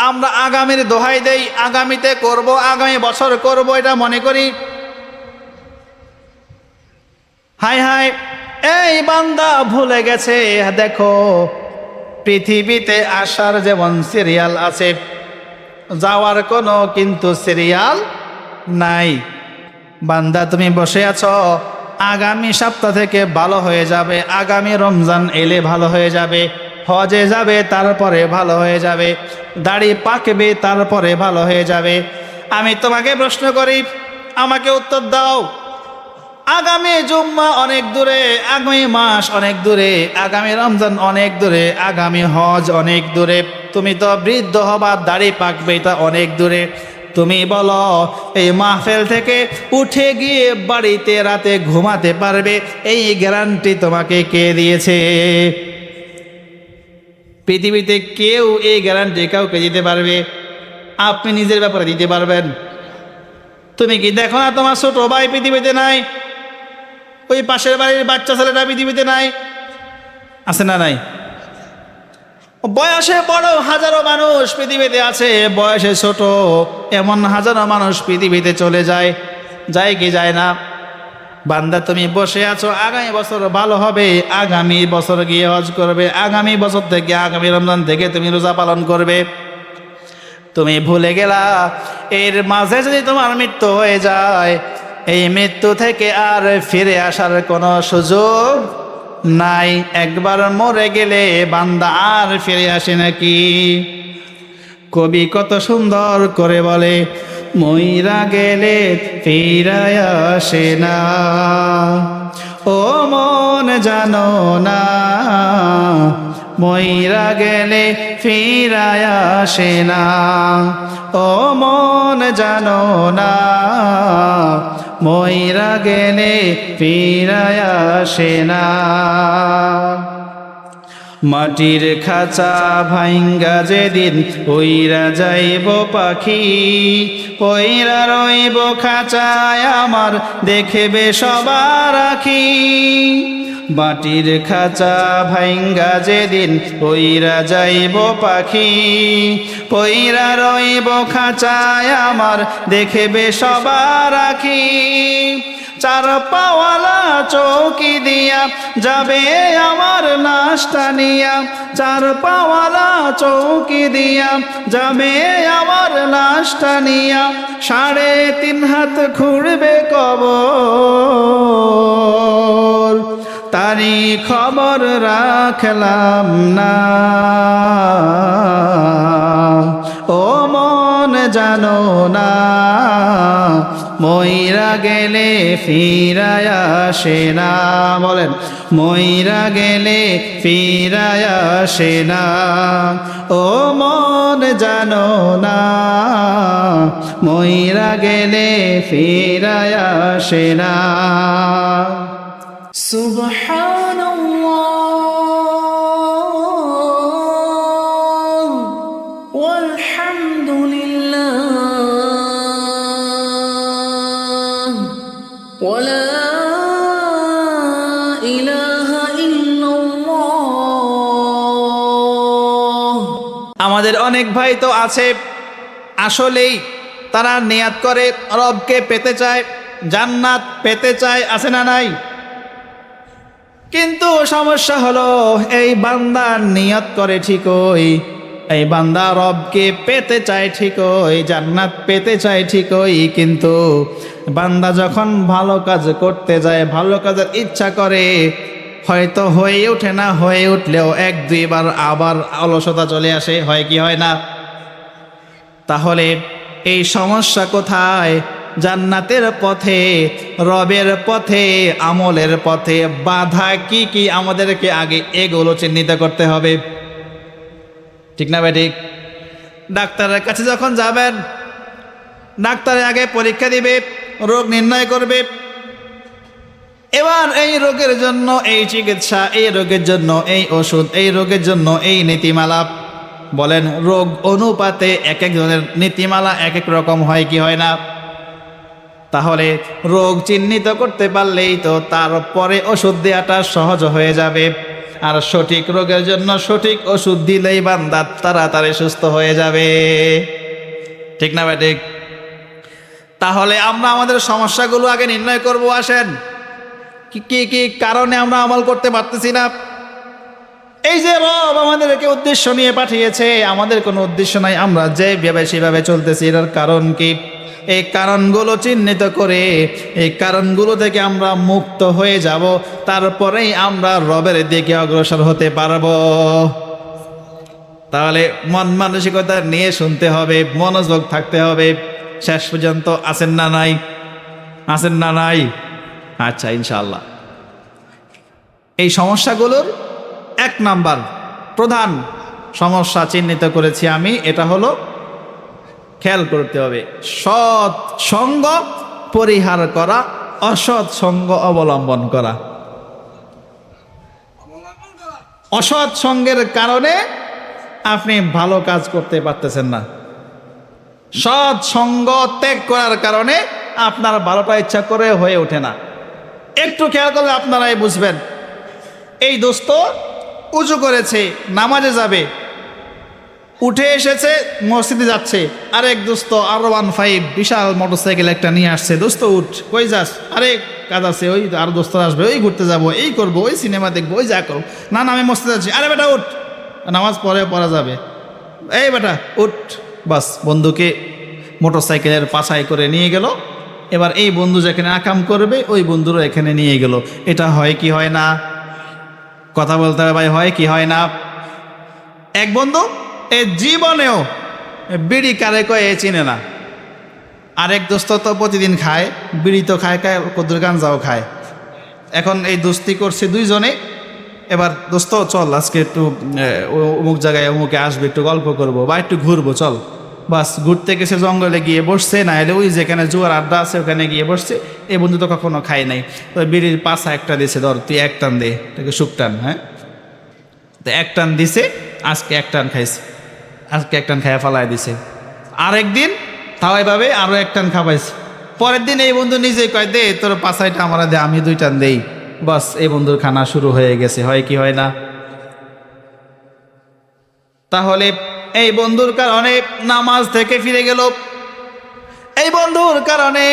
আমরা আগামীর দোহাই দেই, আগামীতে করব, আগামী বছর করব, এটা মনে করি। হায় হায়, এই বান্দা ভুলে গেছে, দেখো পৃথিবীতে আসার যেমন সিরিয়াল আছে, যাওয়ার কোনো কিন্তু সিরিয়াল নাই। বান্দা তুমি বসে আছো, আগামী সপ্তাহ থেকে ভালো হয়ে যাবে, আগামী রমজান এলে ভালো হয়ে যাবে, হজে যাবে তারপরে ভালো হয়ে যাবে, দাড়ি পাকবে তারপরে ভালো হয়ে যাবে। আমি তোমাকে প্রশ্ন করি, আমাকে উত্তর দাও। আগামী জুম্মা অনেক দূরে, আগামী মাস অনেক দূরে, আগামী রমজান অনেক দূরে, আগামী হজ অনেক দূরে, তুমি তো বৃদ্ধ হবার, দাড়ি পাকবে, এটা অনেক দূরে। তুমি বলো এই মাহফিল থেকে উঠে গিয়ে বাড়িতে রাতে ঘুমাতে পারবে, এই গ্যারান্টি তোমাকে কে দিয়েছে? পৃথিবীতে কেউ এই গ্যারান্টি কাউকে দিতে পারবে? আপনি নিজের ব্যাপারে দিতে পারবেন? তুমি কি দেখো না তোমার ছোট ভাই পৃথিবীতে নাই? ওই পাশের বাড়ির বাচ্চা ছেলেটা পৃথিবীতে নাই? আছে না নাই? বয়সে বড় হাজারো মানুষ পৃথিবীতে আছে, বয়সে ছোট এমন হাজারো মানুষ পৃথিবীতে চলে যায়, যায় কি যায় না? বান্দা তুমি বসে আছো, আগামী বছর ভালো হবে, আগামী বছর গিয়ে হজ করবে, আগামী বছর থেকে, আগামী রমজান থেকে তুমি রোজা পালন করবে। তুমি ভুলে গেলা এর মাঝে যদি তোমার মৃত্যু হয়ে যায়, এই মৃত্যু থেকে আর ফিরে আসার কোনো সুযোগ নাই। একবার মরে গেলে বান্দা আর ফিরে আসে নাকি? কবি কত সুন্দর করে বলে, মইরা গেলে ফিরায় আসে না, ও মন জানো না, মইরা গেলে ফিরায় আসে না, ও মন জানো না, মইরা গেলে ফিরায় আসে না। মাটির খাঁচা ভাঙ্গা যেদিন পইরা যাইব পাখি, পইরা রইব খাঁচায় আমার দেখবে সবার আখি। মাটির খাঁচা ভাঙ্গা যেদিন পইরা যাইব পাখি, পইরা রইব খাঁচায় আমার দেখবে সবার আখি। চার পাওয়ালা চৌকি দিয়া যাবে আমার লাশটা নিয়া, চার পাওয়ালা চৌকি দিয়া যাবে আমার লাশটা নিয়া, 3.5 হাত খুঁড়বে কবর, তারি খবর রাখলাম না, ও মন জানো না, মইরা গেলে ফিরায় আসে না। বলেন, মইরা গেলে ফিরায় আসে না, ও মন জানো না, মইরা গেলে ফিরায় আসে না। সুবহানাল্লাহ ওয়ালহামদুলিল্লাহ ওয়ালা ইলাহা ইল্লাল্লাহ। আমাদের অনেক ভাই তো আছে, আসলেই তারা নিয়াত করে রবকে পেতে চায়, জান্নাত পেতে চায়, আছে না নাই? কিন্তু সমস্যা হলো, এই বান্দা নিয়ত করে ঠিকই, এই বান্দা রবকে পেতে চায় ঠিকই, জান্নাত পেতে চায় ঠিকই, কিন্তু বান্দা যখন ভালো কাজ করতে যায়, ভালো কাজের ইচ্ছা করে, হয়তো হয়ে ওঠে না, হয়ে উঠলেও 1-2 বার আবার অলসতা চলে আসে, হয় কি হয় না? তাহলে এই সমস্যা কোথায়? জান্নাতের পথে, রবের পথে, আমলের পথে বাধা কি কি আমাদেরকে আগে এগুলো চিহ্নিত করতে হবে, ঠিক না ভাই? ঠিক। ডাক্তারের কাছে যখন যাবেন, ডাক্তারে আগে পরীক্ষা দিবে, রোগ নির্ণয় করবে, এবার এই রোগের জন্য এই চিকিৎসা, এই রোগের জন্য এই ওষুধ, এই রোগের জন্য এই নীতিমালা। বলেন, রোগ অনুপাতে এক একজনের নীতিমালা এক এক রকম হয় কি হয় না? তাহলে রোগ চিহ্নিত করতে পারলেই তো তারপরে ওষুধ দেওয়াটা সহজ হয়ে যাবে। আর সঠিক রোগের জন্য সঠিক ওষুধ দিলেই বান্দা তাড়াতাড়ি সুস্থ হয়ে যাবে। ঠিক না ভাই ঠিক? তাহলে আমরা আমাদের সমস্যাগুলো আগে নির্ণয় করব। আসেন, কি কি কি কারণে আমরা আমল করতে পারতেছি না? এই যে রব আমাদেরকে উদ্দেশ্য নিয়ে পাঠিয়েছে, আমাদের কোনো উদ্দেশ্য নাই, আমরা যেভাবে সেভাবে চলতেছি, এর কারণ কি? এই কারণগুলো চিহ্নিত করে এই কারণগুলো থেকে আমরা মুক্ত হয়ে যাব, তারপরেই আমরা রবের দিকে অগ্রসর হতে পারবো। তাহলে মন মানসিকতা নিয়ে শুনতে হবে, মনোযোগ থাকতে হবে। শেষ পর্যন্ত আছেন না নাই? আছেন না নাই? আচ্ছা, ইনশাআল্লাহ। এই সমস্যাগুলোর 1 নাম্বার প্রধান সমস্যা চিহ্নিত করেছি আমি, এটা হলো, খেয়াল করতে হবে, সৎ সঙ্গ পরিহার করা, অসৎ সঙ্গ অবলম্বন করা। অসৎ সঙ্গের কারণে আপনি ভালো কাজ করতে পারতেছেন না, সৎ সঙ্গ ত্যাগ করার কারণে আপনার ভালোটা ইচ্ছা করে হয়ে ওঠে না। একটু খেয়াল করলে আপনারাই বুঝবেন। এই দোস্ত উজু করেছে, নামাজে যাবে, উঠে এসেছে, মসজিদে যাচ্ছে, আরেক দোস্ত R15 বিশাল মোটরসাইকেল একটা নিয়ে আসছে। দোস্ত উঠ, কই যাস? আরে কাজ আছে, ওই আর দোস্ত আসবে, ওই ঘুরতে যাবো, এই করবো, ওই সিনেমা দেখবো, ওই যা করবো। না না, আমি মসজিদে যাচ্ছি। আরে বেটা উঠ, নামাজ পরে পড়া যাবে, এই বেটা উঠ। বাস, বন্ধুকে মোটরসাইকেলের পাছায় করে নিয়ে গেল। এবার এই বন্ধু যেখানে আকাম করবে, ওই বন্ধুরও এখানে নিয়ে গেল। এটা হয় কি হয় না? কথা বলতে হবে ভাই, হয় কি হয় না? এক বন্ধু এ জীবনেও বিড়ি কারে কয়ে চিনে না। আরেক দোস্ত তো প্রতিদিন খায়, বিড়ি তো খায় খায়, কদ্দুর গাঞ্জাও খায়। এখন এই দোস্তি করছে দুইজনে। এবার দোস্ত চল আজকে একটু অমুক জায়গায় অমুকে আসবে, একটু গল্প করবো বা একটু ঘুরবো, চল। বাস, ঘুরতে গেছে, জঙ্গলে গিয়ে বসছে, না এলে ওই যেখানে জুয়ার আড্ডা আছে ওখানে গিয়ে বসছে। এই বন্ধু তো কখনো খায় নাই, তো বিড়ির পাশা একটা দিছে, ধর তুই 1 টান দে, এটাকে সুখ টান। হ্যাঁ, তো 1 টান দিছে, আজকে 1 টান খাইছে, আজকে 1 টান খাইয়া ফালাই দিছে। আরেকদিন তাও এভাবে আরও 1 টান খাওয়াইছে। পরের দিন এই বন্ধু নিজেই কয়, দে তোর পাশাইটা আমরা দে, আমি 2 টান দেই। বাস, এই বন্ধুর খানা শুরু হয়ে গেছে। হয় কি হয় না? তাহলে এই বন্ধুর কারণে নামাজ থেকে ফিরে গেল, এই বন্ধুর কারণে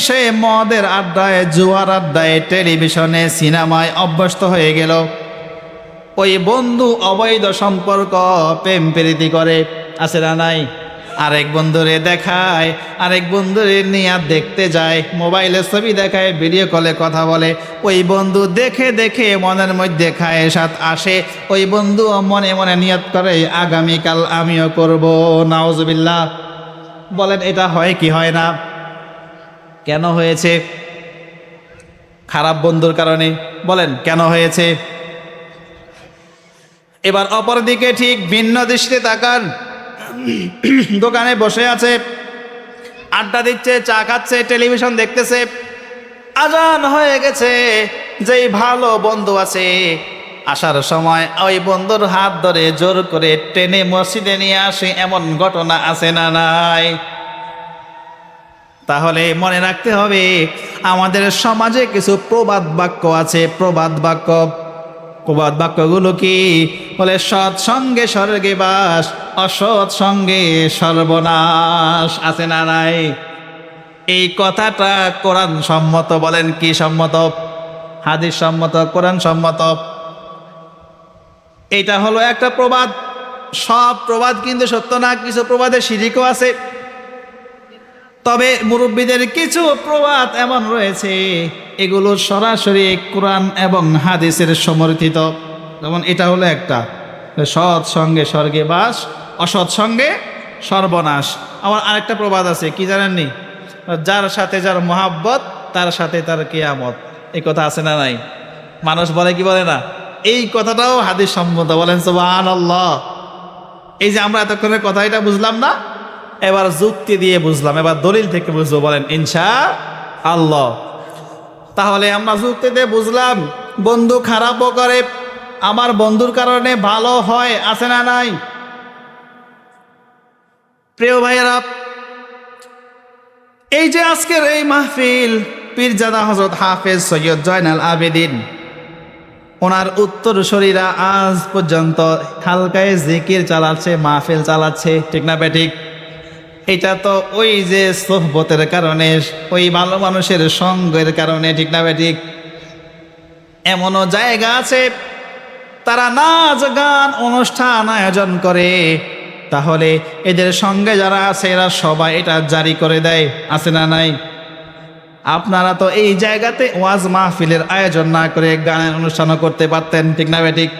সে মদের আড্ডায়, জুয়ার আড্ডায়, টেলিভিশনে, সিনেমায় অভ্যস্ত হয়ে গেল। ওই বন্ধু অবৈধ সম্পর্ক, প্রেম প্রীতি করে, আছে না নাই? আরেক বন্ধুরে দেখায়, আরেক বন্ধুরে নিয়ে দেখতে যায়, মোবাইলে ছবি দেখায়, ভিডিও কলে কথা বলে। ওই বন্ধু দেখে দেখে মনের মধ্যে খায় সাথ আসে। ওই বন্ধু মনে মনে নিয়ত করে, আগামীকাল আমিও করব। নাউজুবিল্লাহ। বলেন, এটা হয় কি হয় না? কেন হয়েছে? খারাপ বন্ধুর কারণে। বলেন কেন হয়েছে? এবার অপরদিকে ঠিক ভিন্ন দৃষ্টিতে তাকান। দোকানে বসে আছে, আড্ডা দিচ্ছে, চা খাচ্ছে, টেলিভিশন দেখতেছে, আজান হয়ে গেছে। যেই ভালো বন্ধু আছে, আসার সময় ওই বন্ধুর হাত ধরে জোর করে টেনে মসজিদে নিয়ে আসে, এমন ঘটনা আছে না নাই? তাহলে মনে রাখতে হবে, আমাদের সমাজে কিছু প্রবাদ বাক্য আছে। প্রবাদ বাক্যগুলো কি? বলে, সৎ সঙ্গে স্বর্গে বাস, অসৎ সঙ্গে সর্বনাশ। আছে না নাই? এই কথাটা কোরআন সম্মত। বলেন কি সম্মত? হাদিস সম্মত, কোরআন সম্মত। এটা হলো একটা প্রবাদ। সব প্রবাদ কিন্তু সত্য না, কিছু প্রবাদে শিরিকও আছে। তবে মুরব্বীদের কিছু প্রবাদ এমন রয়েছে, এগুলো সরাসরি কোরআন এবং হাদিসের সমর্থিত। যেমন এটা হলো একটা, সৎ সঙ্গে স্বর্গে বাস, অসৎ সঙ্গে সর্বনাশ। আবার আরেকটা প্রবাদ আছে, কি জানেননি? যার সাথে যার মহাব্বত, তার সাথে তার কিয়ামত। এই কথা আছে না নাই? মানুষ বলে কি বলে না? এই কথাটাও হাদিস সম্মত। বলেন সুবহানাল্লাহ। এই যে আমরা এতক্ষণের কথা, এটা বুঝলাম না, এবার যুক্তি দিয়ে বুঝলাম, এবার দলিল থেকে বুঝবো। বলেন ইনশাআল্লাহ। তাহলে আমরা যুক্তি দিয়ে বুঝলাম, বন্ধু খারাপও করে, আমার বন্ধুর কারণে ভালো হয়, আছে না নাই? প্রিয় ভাইয়েরা, এই যে আজকের এই মাহফিল, পীরজাদা হযরত হাফেজ সৈয়দ জয়নাল আবেদিন ওনার উত্তরসূরিরা আজ পর্যন্ত হালকায় জিকির চালাচ্ছে, মাহফিল চালাচ্ছে, ঠিক না বেঠিক? এটা তো ওই যে সোহবতের কারণে, ওই ভালো মানুষের সঙ্গের কারণে, ঠিক না বেঠিক? এমনও জায়গা আছে তারা নাচ গান অনুষ্ঠান আয়োজন করে, তাহলে এদের সঙ্গে যারা আছে এরা সবাই এটা জারি করে দেয়, আছে না নাই? আপনারা তো এই জায়গাতে ওয়াজ মাহফিলের আয়োজন না করে গানের অনুষ্ঠানও করতে পারতেন, ঠিক না বেঠিক?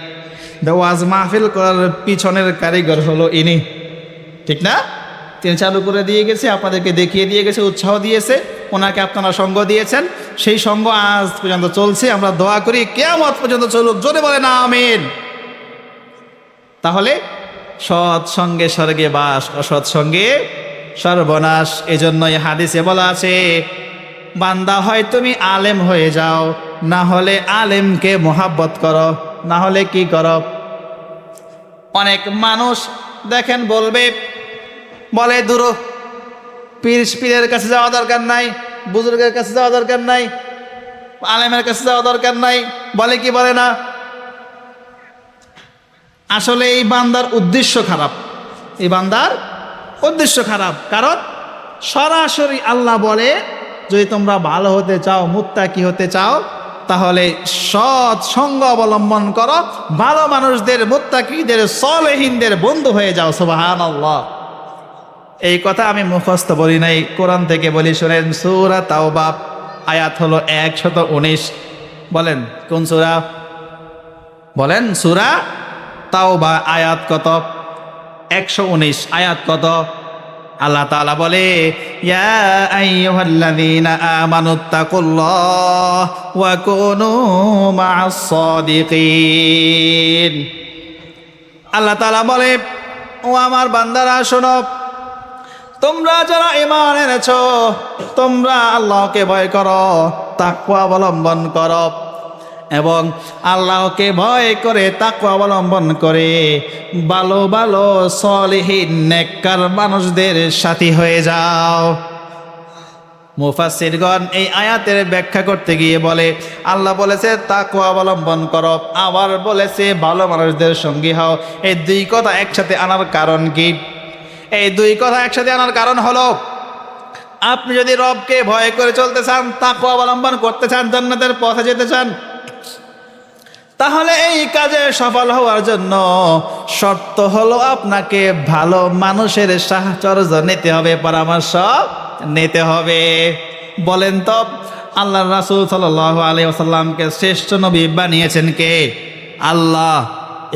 ওয়াজ মাহফিল করার পিছনের কারিগর হলো ইনি, ঠিক না? তিনি চালু করে দিয়ে গেছে, আপনাদেরকে দেখিয়ে দিয়ে গেছে, উৎসাহ দিয়েছে, ওনাকে আপনারা সঙ্গ দিয়েছেন, সেই সঙ্গ আজ পর্যন্ত চলছে। আমরা দোয়া করি কিয়ামত পর্যন্ত চলুক, জোরে বলেন আমিন। তাহলে সৎ সঙ্গে স্বর্গে বাস, অসৎ সঙ্গে সর্বনাশ। এজন্যই হাদিসে বলা আছে, বান্দা হয় তুমি আলেম হয়ে যাও, না হলে আলেমকে মোহাব্বত করো, না হলে কি করো? অনেক মানুষ দেখেন বলে দূর, পীরের কাছে যাওয়া দরকার নাই, বুজুর্গের কাছে যাওয়া দরকার নাই, আলেমের কাছে যাওয়া দরকার নাই, বলে কি বলে না? আসলে এই বান্দার উদ্দেশ্য খারাপ, এই বান্দার উদ্দেশ্য খারাপ। কারণ সরাসরি আল্লাহ বলে, যদি তোমরা ভালো হতে চাও, মুত্তাকি হতে চাও, তাহলে সৎ সঙ্গ অবলম্বন করো, ভালো মানুষদের, মুত্তাকিদের, সলেহিনদের বন্ধু হয়ে যাও। সুবহানাল্লাহ। এই কথা আমি মুখস্থ বলি নাই, কোরআন থেকে বলি, শুনেন। সূরা তাওবা আয়াত হলো 119। বলেন কোন সূরা? বলেন সূরা তাওবা আয়াত কত? 119। আয়াত কত? আল্লাহ তাআলা বলে, ইয়া আইয়ুহাল্লাযীনা আমানুত্তাকুল্লাহ ওয়া কুনু মা'আস সাদিকিন। আল্লাহ তাআলা বলে, ও আমার বান্দারা শোনো, তোমরা যারা ঈমান এনেছো, তোমরা আল্লাহকে ভয় করো, তাকওয়া অবলম্বন করো, এবং আল্লাহকে ভয় করে তাকওয়া অবলম্বন করে ভালো ভালো সলিহিন নেককার মানুষদের সাথী হয়ে যাও। মুফাসসিরগণ এই আয়াতের ব্যাখ্যা করতে গিয়ে বলে, আল্লাহ বলেছে তাকওয়া অবলম্বন করো, আবার বলেছে ভালো মানুষদের সঙ্গী হও। এই দুই কথা একসাথে আনার কারণ কি? এই দুই কথা একসাথে আনার কারণ হলো, আপনি যদি রবকে ভয় করে চলতে চান, তাকওয়া অবলম্বন করতে চান, জান্নাতের পথে যেতে চান, তাহলে এই কাজে সফল হওয়ার জন্য শর্ত হলো আপনাকে ভালো মানুষের সাহচর্য নিতে হবে, পরামর্শ নিতে হবে। বলেন তো, আল্লাহর রাসূল সাল্লাল্লাহু আলাইহি ওয়াসাল্লামকে শ্রেষ্ঠ নবী বানিয়েছেন কে? আল্লাহ।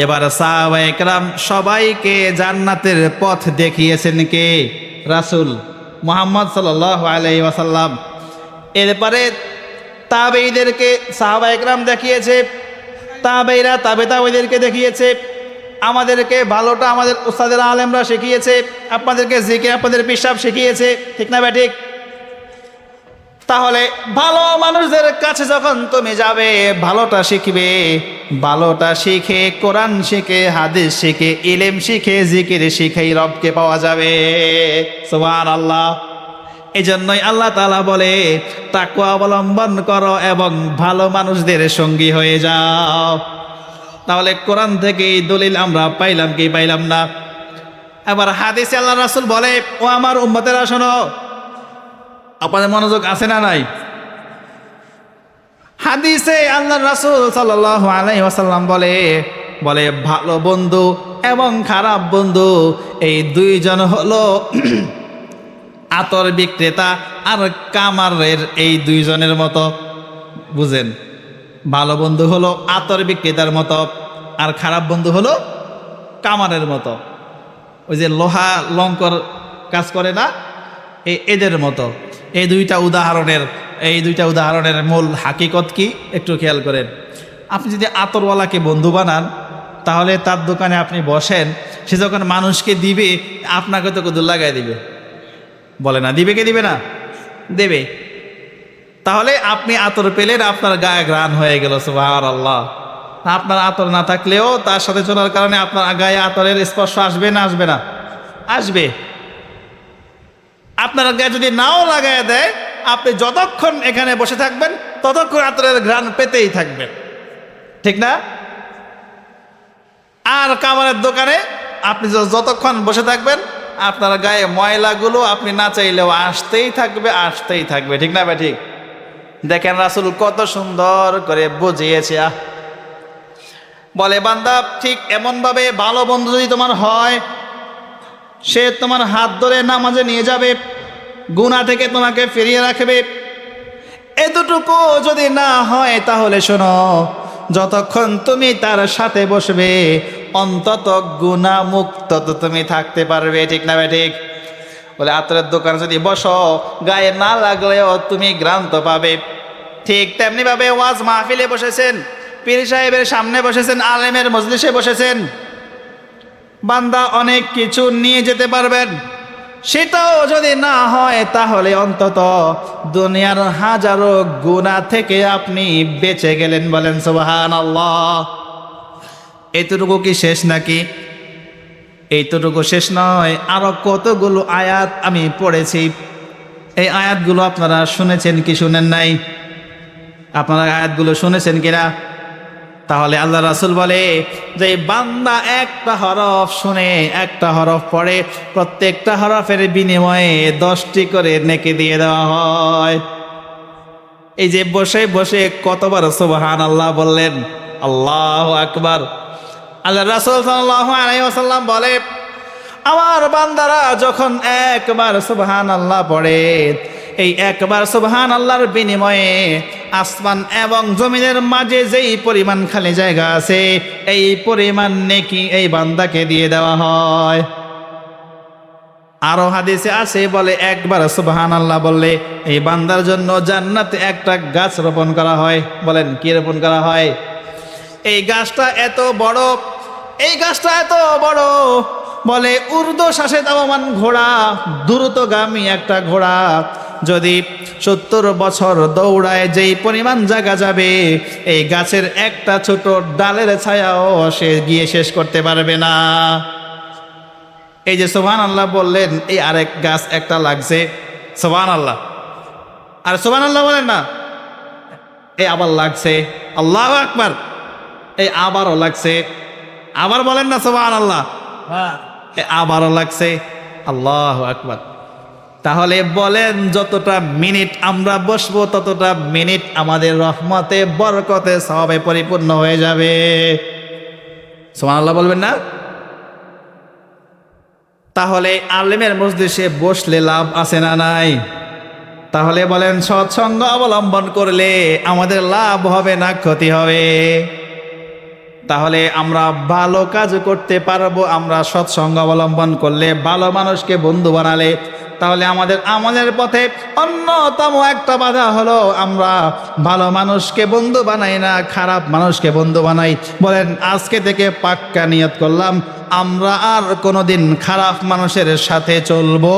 এবার সাহাবায়ে কেরাম সবাইকে জান্নাতের পথ দেখিয়েছেন কে? রাসূল মুহাম্মদ সাল্লাল্লাহু আলাইহি ওয়াসাল্লাম। এরপরে তাবেঈদেরকে সাহাবায়ে কেরাম দেখিয়েছে, তাবেঈরা তাবেঈদেরকে দেখিয়েছে, আমাদেরকে ভালোটা আমাদের উস্তাদের আলেমরা শিখিয়েছে, আপনাদেরকে জিকির আপনাদের পিশাব শিখিয়েছে, ঠিক না বেঠিক? তাহলে ভালো মানুষদের কাছে যখন তুমি যাবে, ভালোটা শিখবে, ভালোটা শিখে, কোরআন শিখে, হাদিস শিখে, ইলম শিখে, জিকির শিখেই রবকে পাওয়া যাবে। সুবহানাল্লাহ। এই জন্যই আল্লাহ তাআলা বলে, তাকওয়া অবলম্বন করো এবং ভালো মানুষদের সঙ্গী হয়ে যাও। তাহলে কোরআন থেকে এই দলিল আমরা পাইলাম কি পাইলাম না? এবার হাদিসে আল্লাহ রাসূল বলে, ও আমার উম্মতেরা শোনো। আপনাদের মনোযোগ আছে না নাই? হাদিসে আল্লাহ রাসূল সাল্লাল্লাহু আলাইহি ওয়াসাল্লাম বলে ভালো বন্ধু এবং খারাপ বন্ধু এই দুইজন হলো আতর বিক্রেতা আর কামারের এই দুইজনের মতো। বুঝেন? ভালো বন্ধু হলো আতর বিক্রেতার মতো, আর খারাপ বন্ধু হলো কামারের মতো। ওই যে লোহা লঙ্কর কাজ করে না, এদের মতো। এই দুইটা উদাহরণের মূল হাকিকত কি একটু খেয়াল করেন। আপনি যদি আতরওয়ালাকে বন্ধু বানান, তাহলে তার দোকানে আপনি বসেন, সে যখন মানুষকে দিবে আপনাকে তো কদুর লাগাই দিবে, বলে না? দিবে কে দিবে না? দেবে। তাহলে আপনি আতর পেলেন, আপনার গায়ে ঘ্রাণ হয়ে গেল। সুবহানাল্লাহ। আপনার আতর না থাকলেও তার সাথে চলার কারণে আপনার গায়ে আতরের স্পর্শ আসবে না? আসবে না? আসবে। আপনার গায়ে যদি নাও লাগায় দেয়, আপনি যতক্ষণ এখানে বসে থাকবেন ততক্ষণ আতরের ঘ্রাণ পেতেই থাকবেন। ঠিক না? আর কামারের দোকানে আপনি যতক্ষণ বসে থাকবেন আপনার গায়ে ময়লাগুলো আপনি না চাইলেও আসতেই থাকবে, ঠিক না ভাই? ঠিক। দেখেন রাসূল কত সুন্দর করে বুঝিয়েছে। বলে বান্দা ঠিক এমনভাবে ভালো বন্ধু যদি তোমার হয়, সে তোমার হাত ধরে নামাজে নিয়ে যাবে, গুনাহ থেকে তোমাকে ফিরিয়ে রাখবে। এতটুকু যদি না হয় তাহলে শোনো, যতক্ষণ তুমি তার সাথে বসবে অন্তত গুনাহ মুক্ত তো তুমি থাকতে পারবে, ঠিক না ভাই? ঠিক। বলে আতরের দোকানে যদি বসো গায়ে না লাগলেও তুমি গ্রান্ত পাবে। ঠিক তেমনি ভাবে ওয়াজ মাহফিলে বসেছেন, পীর সাহেবের সামনে বসেছেন, আলেমের মজলিসে বসেছেন, বান্দা অনেক কিছু নিয়ে যেতে পারবেন। সেটাও যদি না হয় তাহলে অন্তত দুনিয়ার হাজারো গুনাহ থেকে আপনি বেঁচে গেলেন। বলেন সুবহানাল্লাহ। এতটুকু কি শেষ নাকি? এইতটুকু শেষ নয়, আরো কতগুলো আয়াত আমি পড়েছি। এই আয়াতগুলো আপনারা শুনেছেন কি শুনেন নাই? আপনারা আয়াতগুলো শুনেছেন কিনা? তাহলে আল্লাহ রাসূল বলে যে বান্দা একটা হরফ শুনে, একটা হরফ পড়ে, প্রত্যেকটা হরফের বিনিময়ে 10টি করে নেকি দিয়ে দেওয়া হয়। এই যে বসে বসে কতবার সুবহানাল্লাহ বললেন, আল্লাহু আকবার। আল্লাহ রাসূল সাল্লাল্লাহু আলাইহি ওয়াসাল্লাম বলে আমার বান্দারা যখন একবার সুবহানাল্লাহ পড়ে, এই একবার সুবহানাল্লাহর বিনিময়ে আসমান এবং জমিনের মাঝে যেই পরিমাণ খালি জায়গা আছে এই পরিমাণ নেকি এই বান্দাকে দিয়ে দেওয়া হয়। আরো হাদিসে আছে বলে একবার সুবহানাল্লাহ বললে এই বান্দার জন্য জান্নাতে একটা গাছ রোপণ করা হয়। বলেন কি রোপণ করা হয়? এই গাছটা এত বড়, এই গাছটা এত বড়, বলে ঊর্ধ্বশ্বাসে ধাবমান ঘোড়া, দ্রুতগামী একটা ঘোড়া যদি 70 বছর দৌড়ায় যেই পরিমাণ জায়গা যাবে এই গাছের একটা ছোট ডালের ছায়াও সে গিয়ে শেষ করতে পারবে না। এই যে সুবহানাল্লাহ বললেন, এই আরেক গাছ একটা লাগছে, সুবহানাল্লাহ, আর সুবহানাল্লাহ বলেন না, এই আবার লাগছে, আল্লাহু আকবার, এই আবারও লাগছে, আবার বলেন না সুবহানাল্লাহ, আবারও লাগছে, আল্লাহু আকবার। তাহলে বলেন যতটা মিনিট আমরা বসবো ততটা মিনিট আমাদের রহমতে বরকতে সওয়াবে পরিপূর্ণ হয়ে যাবে। সুবহানাল্লাহ বলবেন না? তাহলে আলেমের মজলিসে বসলে লাভ আছে না নাই? তাহলে বলেন সৎসঙ্গ অবলম্বন করলে আমাদের লাভ হবে না ক্ষতি হবে? তাহলে আমরা ভালো কাজ করতে পারবো আমরা সৎসঙ্গ অবলম্বন করলে, ভালো মানুষকে বন্ধু বানালে। তাহলে আমাদের আমলের পথে অন্যতম একটা বাধা হলো আমরা ভালো মানুষকে বন্ধু বানাই না, খারাপ মানুষকে বন্ধু বানাই। বলেন আজকে থেকে পাক্কা নিয়ত করলাম আমরা আর কোনোদিন খারাপ মানুষের সাথে চলবো।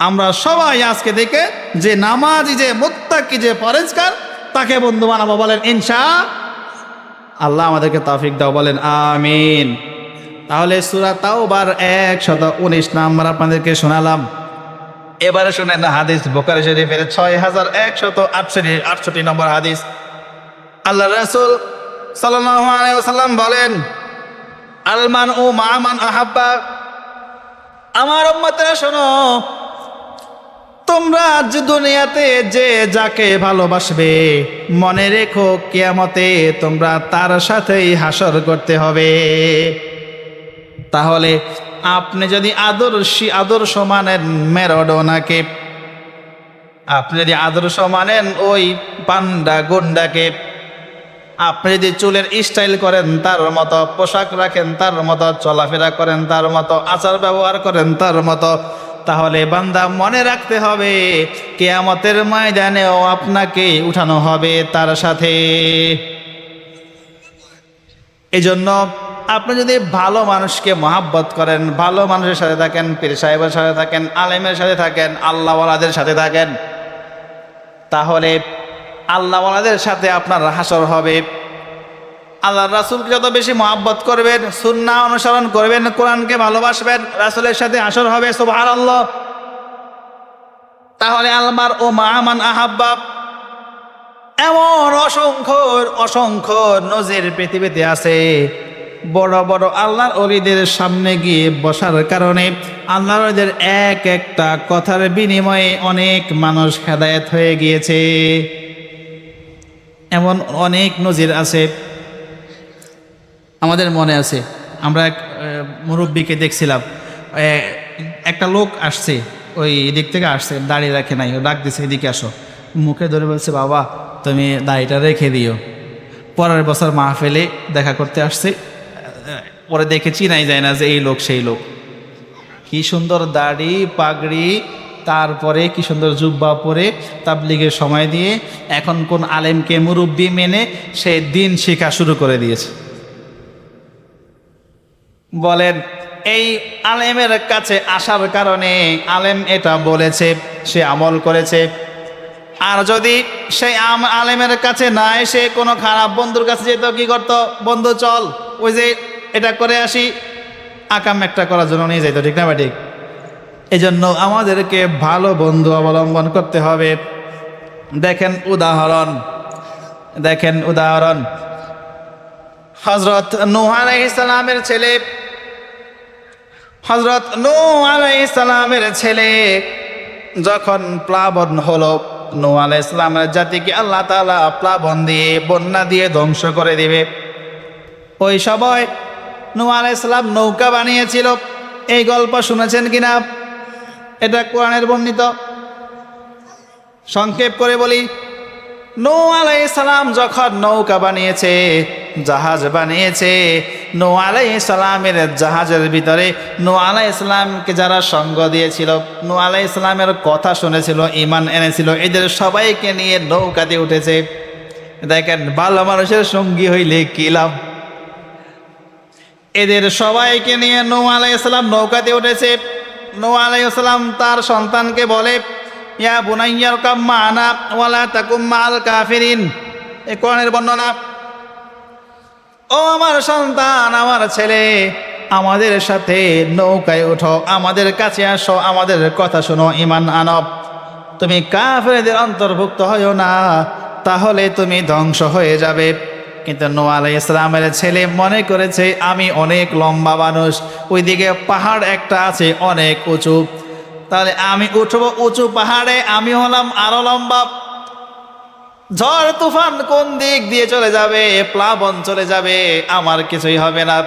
আমরা সবাই আজকে থেকে যে নামাজি, যে মুত্তাকি, যে পরেজগার তাকে বন্ধু বানাবো। বলেন ইনশাআল্লাহ আমাদেরকে তৌফিক দাও, বলেন আমিন। তাহলে সূরা তাওবার 119 নাম্বার আপনাদেরকে শোনালাম। এবারে শুনেন হাদিস বুখারী শরীফের 6168 নম্বর হাদিস। আল্লাহ রাসূল সাল্লাল্লাহু আলাইহি ওয়াসাল্লাম বলেন আল মানউ মা মান আহাব্বা। আমার উম্মতেরা শোনো, তোমরা আজ দুনিয়াতে যে যাকে ভালোবাসবে মনে রেখো কিয়ামতে তোমরা তার সাথেই হাসর করতে হবে। তাহলে আপনি যদি আদর্শ মানেন ম্যারাডোনাকে, আপনি যদি আদর্শ মানেন ওই পান্ডা গুন্ডাকে, আপনি যদি চুলের স্টাইল করেন তার মতো, পোশাক রাখেন তার মতো, চলাফেরা করেন তার মতো, আচার ব্যবহার করেন তার মতো, তাহলে বান্দা মনে রাখতে হবে কিয়ামতের ময়দানেও আপনাকে উঠানো হবে তার সাথে। এজন্য আপনি যদি ভালো মানুষকে মহাব্বত করেন, ভালো মানুষের সাথে থাকেন, পীর সাহেবের সাথে থাকেন, আলেমের সাথে থাকেন, আল্লাহওয়ালাদের সাথে থাকেন, তাহলে আল্লাহওয়ালাদের সাথে আপনার হাসর হবে। আল্লাহর রাসূলকে যত বেশি মহাব্বত করবেন, সুন্নাহ অনুসরণ করবেন, কোরআনকে ভালোবাসবেন, রাসূলের সাথে হাসর হবে। সুবহানাল্লাহ। তাহলে আলমার ও মা মান আহাব্বা, এমন অসংখ্য অসংখ্য নজির পৃথিবীতে আছে। বড় বড় আল্লাহর ওলিদের সামনে গিয়ে বসার কারণে আল্লাহর ওলিদের এক একটা কথার বিনিময়ে অনেক মানুষ হেদায়েত হয়ে গিয়েছে। এমন অনেক নজির আছে। আমাদের মনে আছে, আমরা এক মুরব্বীকে দেখছিলাম, একটা লোক আসছে, ওই দিক থেকে আসছে, দাড়ি রাখে নাই, ও ডাক দিছে এদিকে আসো, মুখে ধরে বলছে বাবা তুমি দাড়িটা রেখে দিও। পরের বছর মাহফিলে দেখা করতে আসছে, পরে দেখে চিনাই যায় না যে এই লোক সেই লোক। কি সুন্দর দাড়ি পাগড়ি, তারপরে কি সুন্দর জুব্বা পরে তাবলিগের সময় দিয়ে এখন কোন আলেমকে মুরব্বী মেনে সে দিন শেখা শুরু করে দিয়েছে। বলেন এই আলেমের কাছে আসার কারণে আলেম এটা বলেছে, সে আমল করেছে। আর যদি সেই আলেমের কাছে না এসে কোনো খারাপ বন্ধুর কাছে যেত, কি করত, বন্ধু চল ওই যে এটা করে আসি, আকাম একটা করার জন্য নিয়ে যাইতো, ঠিক না ঠিক? এই জন্য আমাদেরকে ভালো বন্ধু অবলম্বন করতে হবে। দেখেন উদাহরণ হযরত নূহ আলাইহিস সালামের ছেলে, হযরত নূহ আলাইহিস সালামের ছেলে যখন প্লাবন হলো, নূহ আলাইহিস সালামের জাতিকে আল্লাহ তাআলা প্লাবন দিয়ে বন্যা দিয়ে ধ্বংস করে দিবে। ওই সময় নূহ আলাইহিস সালাম নৌকা বানিয়েছিল। এই গল্প শুনেছেন কিনা? এটা কোরআনের বর্ণিত। সংক্ষেপ করে বলি, নূহ আলাইহিস সালাম যখন নৌকা বানিয়েছে, জাহাজ বানিয়েছে, নূহ আলাইহিস সালামের জাহাজের ভিতরে নূহ আলাইহিস সালামকে যারা সঙ্গ দিয়েছিল, নূহ আলাইহিস সালামের কথা শুনেছিল, ঈমান এনেছিল, এদের সবাইকে নিয়ে নৌকাতে উঠেছে। দেখেন ভালো মানুষের সঙ্গী হইলে কি লাভ। এদের সবাইকে নিয়ে নূহ আলাইহিস সালাম নৌকাতে উঠেছে। নূহ আলাইহিস সালাম তার সন্তানকে বলে, ইয়া বুনাইয়া রকাব মা'ানা ওয়ালা তাকুম মা'আল কাফিরিন। এই কোরআনের বর্ণনা। ও আমার সন্তান, আমার ছেলে, আমাদের সাথে নৌকায় ওঠো, আমাদের কাছে আসো, আমাদের কথা শোনো, ঈমান আনো। তুমি কাফেরদের অন্তর্ভুক্ত হইও না, তাহলে তুমি ধ্বংস হয়ে যাবে। কিন্তু নূহ আলাইহিস সালামের ছেলে মনে করেছে আমি অনেক লম্বা মানুষ, ওইদিকে পাহাড় একটা আছে অনেক উঁচু, তাহলে আমি উঠবো উঁচু পাহাড়ে, আমি হলাম আরো লম্বা, ঝড় তুফান কোন দিক দিয়ে চলে যাবে, প্লাবন চলে যাবে, আমার কিছুই হবে না।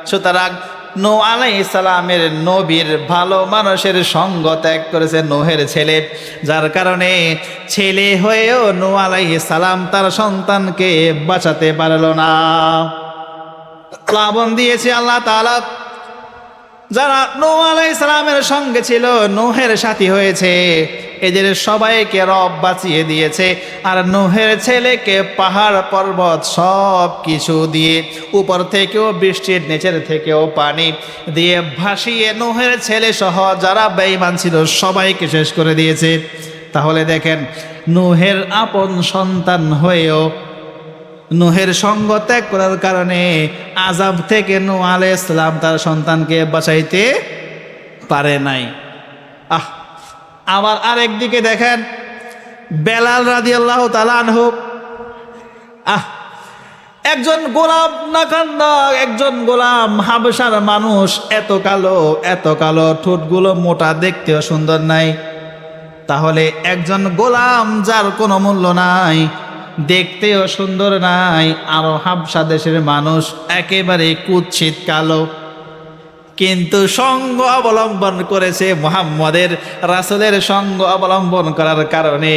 সুতরাং নূহ আলাইহিস সালামের নবীর ভালো মানুষের সঙ্গ ত্যাগ করেছে নূহের ছেলে, যার কারণে ছেলে হয়েও নূহ আলাইহিস সালাম তার সন্তানকে বাঁচাতে পারল না। প্লাবন দিয়েছে আল্লাহ তাআলা। যারা নূহ আলাইহিস সালামের সঙ্গে ছিল, নূহের সাথী হয়েছে, এদের সবাইকে রব বাঁচিয়ে দিয়েছে। আর নূহের ছেলেকে পাহাড় পর্বত সব কিছু দিয়ে, উপর থেকেও বৃষ্টির, নিচের থেকেও পানি দিয়ে ভাসিয়ে নূহের ছেলে সহ যারা বেঈমান ছিল সবাইকে শেষ করে দিয়েছে। তাহলে দেখেন নূহের আপন সন্তান হয়েও নূহের সঙ্গ ত্যাগ করার কারণে আযাব থেকে নূহ আলাইহিস সালাম তার সন্তানকে বাঁচাইতে পারে নাই। আবার আরেকদিকে দেখেন বেলাল রাদিয়াল্লাহু তাআলা আনহু, একজন গোলাম নাকান্দা, একজন গোলাম, হাবশার মানুষ, এত কালো, ঠোঁটগুলো মোটা, দেখতেও সুন্দর নাই। তাহলে একজন গোলাম যার কোনো মূল্য নাই, দেখতেও সুন্দর নাই, আরো হাবশা দেশের মানুষ, একেবারে কুৎসিত কালো, কিন্তু সঙ্গ অবলম্বন করেছে মুহাম্মদের, রাসূলের সঙ্গ অবলম্বন করার কারণে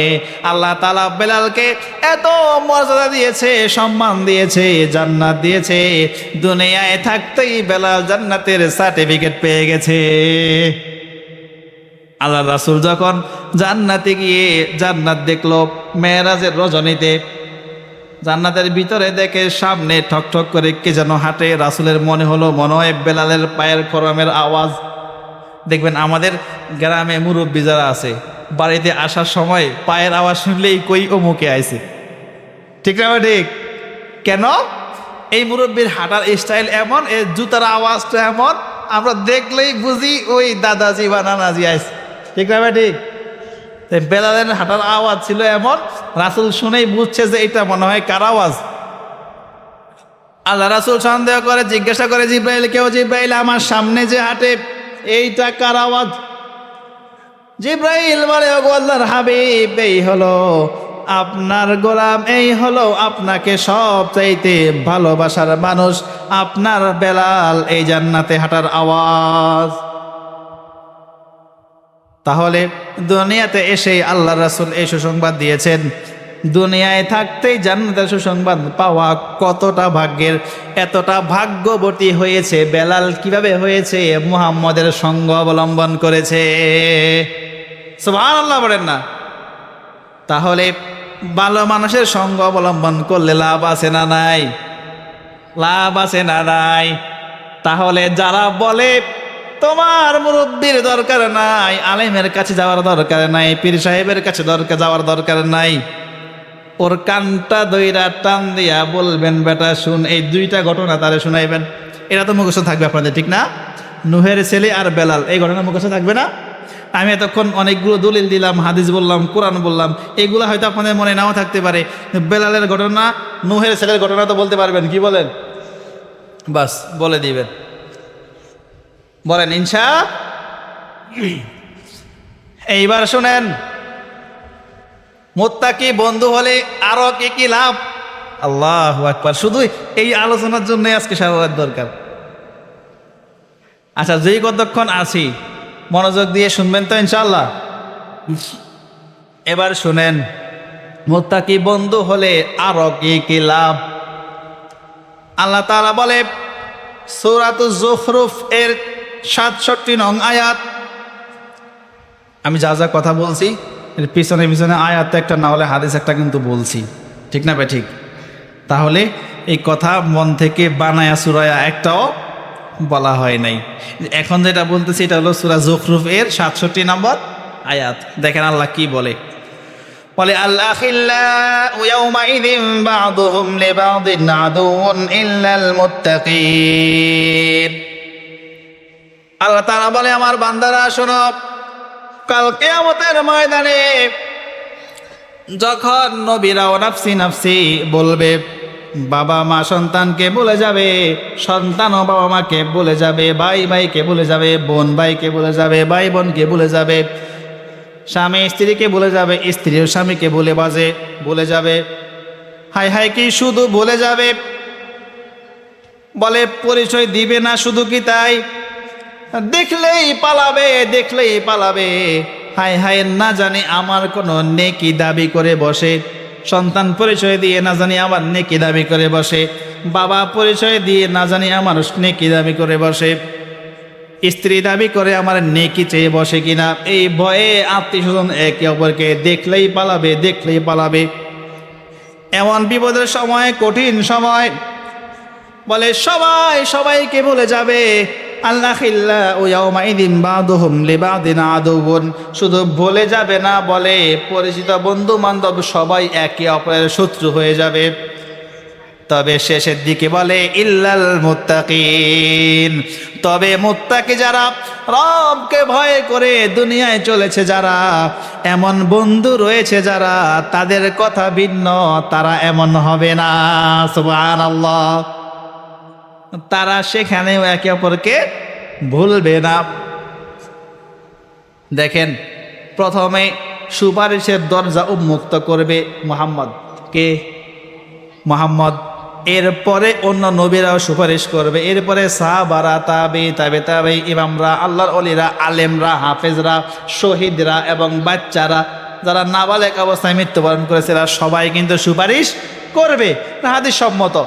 আল্লাহ তাআলা বেলালকে এত মর্যাদা দিয়েছে, সম্মান দিয়েছে, জান্নাত দিয়েছে। দুনিয়ায় থাকতেই বেলাল জান্নাতের সার্টিফিকেট পেয়ে গেছে। আল্লাহ রাসূল যখন জান্নাতে গিয়ে জান্নাত দেখলো মেরাজের রজনীতে, জান্নাতের ভিতরে দেখে সামনে ঠকঠক করে কে যেন হাঁটে। রাসূলের মনে হলো মনে হয় বেলালের পায়ের খরমের আওয়াজ। দেখবেন আমাদের গ্রামে মুরব্বী যারা আছে, বাড়িতে আসার সময় পায়ের আওয়াজ শুনলেই কই অমুকে আইছে, ঠিক না ঠিক? কেন? এই মুরব্বীর হাঁটার স্টাইল এমন, এর জুতার আওয়াজটা এমন, আমরা দেখলেই বুঝি ওই দাদাজি বা নানাজি আইছে, ঠিক না ঠিক? তাই বেলালের হাঁটার আওয়াজ ছিল এমন, রাসূল শুনেই বুঝছে যে এটা মনে হয় কার আওয়াজ। আল্লাহ রাসূল সন্দেহ করে জিজ্ঞাসা করে জিব্রাইলকেও, জিব্রাইল আমার সামনে যে হাঁটে এইটা কার আওয়াজ? জিব্রাইল বলে, ওগো আল্লাহর হাবিব, এই হলো আপনার গোলাম, এই হলো আপনাকে সবচাইতে ভালোবাসার মানুষ, আপনার বেলাল, এই জান্নাতে হাঁটার আওয়াজ। তাহলে দুনিয়াতে এসেই আল্লাহ রাসূল এই সুসংবাদ দিয়েছেন, দুনিয়ায় থাকতেই জান্নাতের সুসংবাদ পাওয়া কতটা ভাগ্যের। এতটা ভাগ্যবতী হয়েছে বেলাল, কিভাবে হয়েছে? মুহাম্মদের সঙ্গ অবলম্বন করেছে। সুবহানাল্লাহ বলেন না? তাহলে ভালো মানুষের সঙ্গ অবলম্বন করলে লাভ আছে না নাই? লাভ আছে না নাই? তাহলে যারা বলে তোমার মুরব্বির দরকার নাই, আলেমের কাছে যাওয়ার দরকার নাই, পীর সাহেবের কাছে যাওয়ার দরকার নাই, ওর কানটা দইরা টান দিয়া বলবেন, বেটা শুন, এই দুইটা ঘটনা তারে শুনাইবেন। এটা তো মুখস্থ থাকবে আপনাদের, ঠিক না? নূহের ছেলে আর বেলাল, এই ঘটনা মুখস্থ থাকবে না? আমি এতক্ষণ অনেকগুলো দলিল দিলাম, হাদিস বললাম, কোরআন বললাম, এগুলো হয়তো আপনাদের মনে নাও থাকতে পারে। বেলালের ঘটনা, নূহের ছেলের ঘটনা তো বলতে পারবেন, কি বলেন? বাস বলে দিবেন, বলেন ইনশা। এইবার শুনেন, মুত্তাকি বন্ধু হলে আরো কি কি লাভ? আল্লাহু আকবার। শুধু এই আলোচনার জন্য আজকে সারা রাত দরকার। আচ্ছা, যেই কতক্ষণ আছি মনোযোগ দিয়ে শুনবেন তো ইনশাআল্লাহ। এবার শুনেন, মুত্তাকি বন্ধু হলে আরো কি কি লাভ? আল্লাহ তাআলা বলে সূরাতুজ যুখরুফ এর ৬৭ নং আয়াত। আমি যা যা কথা বলছি এর পিছনে পিছনে আয়াত একটা না হলে হাদিস একটা কিন্তু বলছি, ঠিক না ভাই? ঠিক। তাহলে এই কথা মন থেকে বানায়া সুরায়া একটাও বলা হয় নাই। এখন যেটা বলতেছি এটা হলো সূরা যুখরুফ এর ৬৭ নম্বর আয়াত। দেখেন আল্লাহ কি বলে, বলে আল-আখিল্লাউ ইয়াওমাইযিন বা'দুহুম লিবা'দিন আদুউন ইল্লাল মুত্তাকিন। আল্লাহ তাআলা বলে, আমার বান্দারা শোনো, কাল কিয়ামতের ময়দানে যখন নবীরাও নাফসি নাফসি বলবে, বাবা মা সন্তানকে বলে যাবে, সন্তানও বাবা মাকে বলে যাবে, ভাই ভাইকে বলে যাবে, বোন ভাইকে বলে যাবে, ভাই বোনকে বলে যাবে, স্বামী স্ত্রীকে বলে যাবে, স্ত্রীও স্বামীকে বলে যাবে। হাই হাই, কি শুধু বলে যাবে? বলে পরিচয় দিবে না, শুধু কি তাই? দেখলেই পালাবে। হাই হাই, না জানি আমার কোনো নেকি দাবি করে বসে। সন্তান পরিচয় দিয়ে না জানি আমার নেকি দাবি করে বসে, বাবা পরিচয় দিয়ে না জানি আমার নেকি দাবি করে বসে, স্ত্রী দাবি করে আমার নেকি চেয়ে বসে কিনা। এই ভয়ে আত্মীয় স্বজন একে অপরকে দেখলেই পালাবে। এমন বিপদের সময়, কঠিন সময়, বলে সবাইকে বলে যাবে, আল-আখিল্লাউ ইয়াওমাইযিন বা'দুহুম লিবা'দিন আদুউন। শুধু বলে যাবে না, বলে পরিচিত বন্ধু বান্ধব সবাই একে অপরের শত্রু হয়ে যাবে। তবে শেষের দিকে বলে ইল্লাল মুত্তাকিন, তবে মুত্তাকি যারা, রবকে ভয় করে দুনিয়ায় চলেছে যারা, এমন বন্ধু রয়েছে যারা, তাদের কথা ভিন্ন, তারা এমন হবে না। সুবহানাল্লাহ। তারা সেখানেও একে অপরকে ভুলবে না। দেখেন, প্রথমে সুপারিশের দরজা উন্মুক্ত করবে মুহাম্মদ। কে? মুহাম্মদ। এরপরে অন্য নবীরাও সুপারিশ করবে, এরপরে সাহাবারা, তাবে ইমামরা, আল্লাহর ওলিরা, আলেমরা, হাফেজরা, শহীদরা এবং বাচ্চারা যারা নাবালেগ অবস্থায় মৃত্যুবরণ করেছে, সবাই কিন্তু সুপারিশ করবে, হাদিস সম্মত।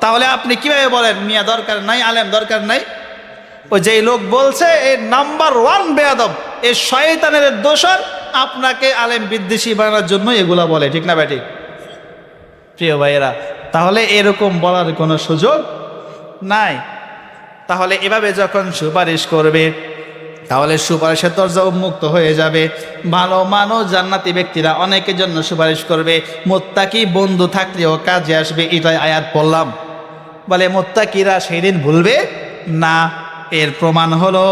তাহলে আপনি কিভাবে বলেন মিয়া দরকার নাই, আলেম দরকার নাই? ওই যেই লোক বলছে এই নাম্বার 1 বেয়াদব, এই শয়তানের দোসর, আপনাকে আলেম বিদ্বেষী বানানোর জন্য এগুলা বলে, ঠিক না বেটি? প্রিয় ভাইয়েরা, তাহলে এরকম বলার কোনো সুযোগ নাই। তাহলে এভাবে যখন সুপারিশ করবে, তাহলে সুপারিশের দরজা উন্মুক্ত হয়ে যাবে। ভালো মানুষ, জান্নাতি ব্যক্তিরা অনেকের জন্য সুপারিশ করবে। মুত্তাকি বন্ধু থাকলেও কাজে আসবে, এটাই আয়াত পড়লাম। বলে মুত্তাকিরা সেদিন ভুলবে না। এর প্রমাণ হলো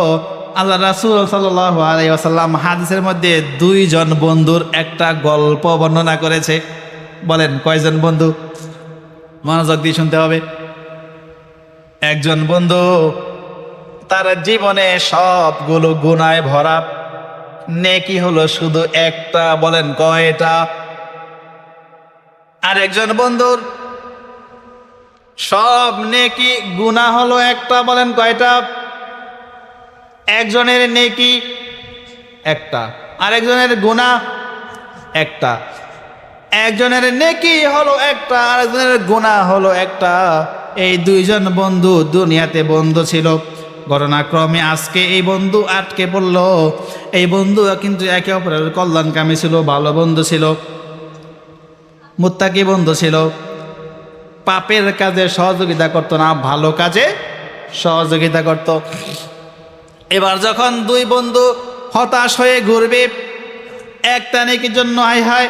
আল্লাহ রাসূল সাল্লাল্লাহু আলাইহি ওয়াসাল্লাম হাদিসের মধ্যে দুইজন বন্ধুর একটা গল্প বর্ণনা করেছে। বলেন কয়জন বন্ধু? মনোযোগ দিয়ে শুনতে হবে। একজন বন্ধু তার জীবনে সবগুলো গুনায় ভরা, নেকি হলো শুধু একটা। বলেন কয়টা? আর একজন বন্ধুর সব নেকি গুনাহ হলো একটা। বলেন কয়টা? একজনের নেকি একটা, আরেকজনের গুনাহ একটা। একজনের নেকি হলো একটা, আরেকজনের গুনাহ হলো একটা। এই দুইজন বন্ধু দুনিয়াতে বন্ধু ছিল। ঘটনাক্রমে আজকে এই বন্ধু আটকে পড়ল। এই বন্ধু কিন্তু একে অপরের কল্যাণকামী ছিল, ভালো বন্ধু ছিল, মুত্তাকি বন্ধু ছিল। পাপের কাজে সহযোগিতা করতো না, ভালো কাজে সহযোগিতা করত। এবার যখন দুই বন্ধু হতাশ হয়ে ঘুরবে একটা নেকির জন্য, হায় হায়,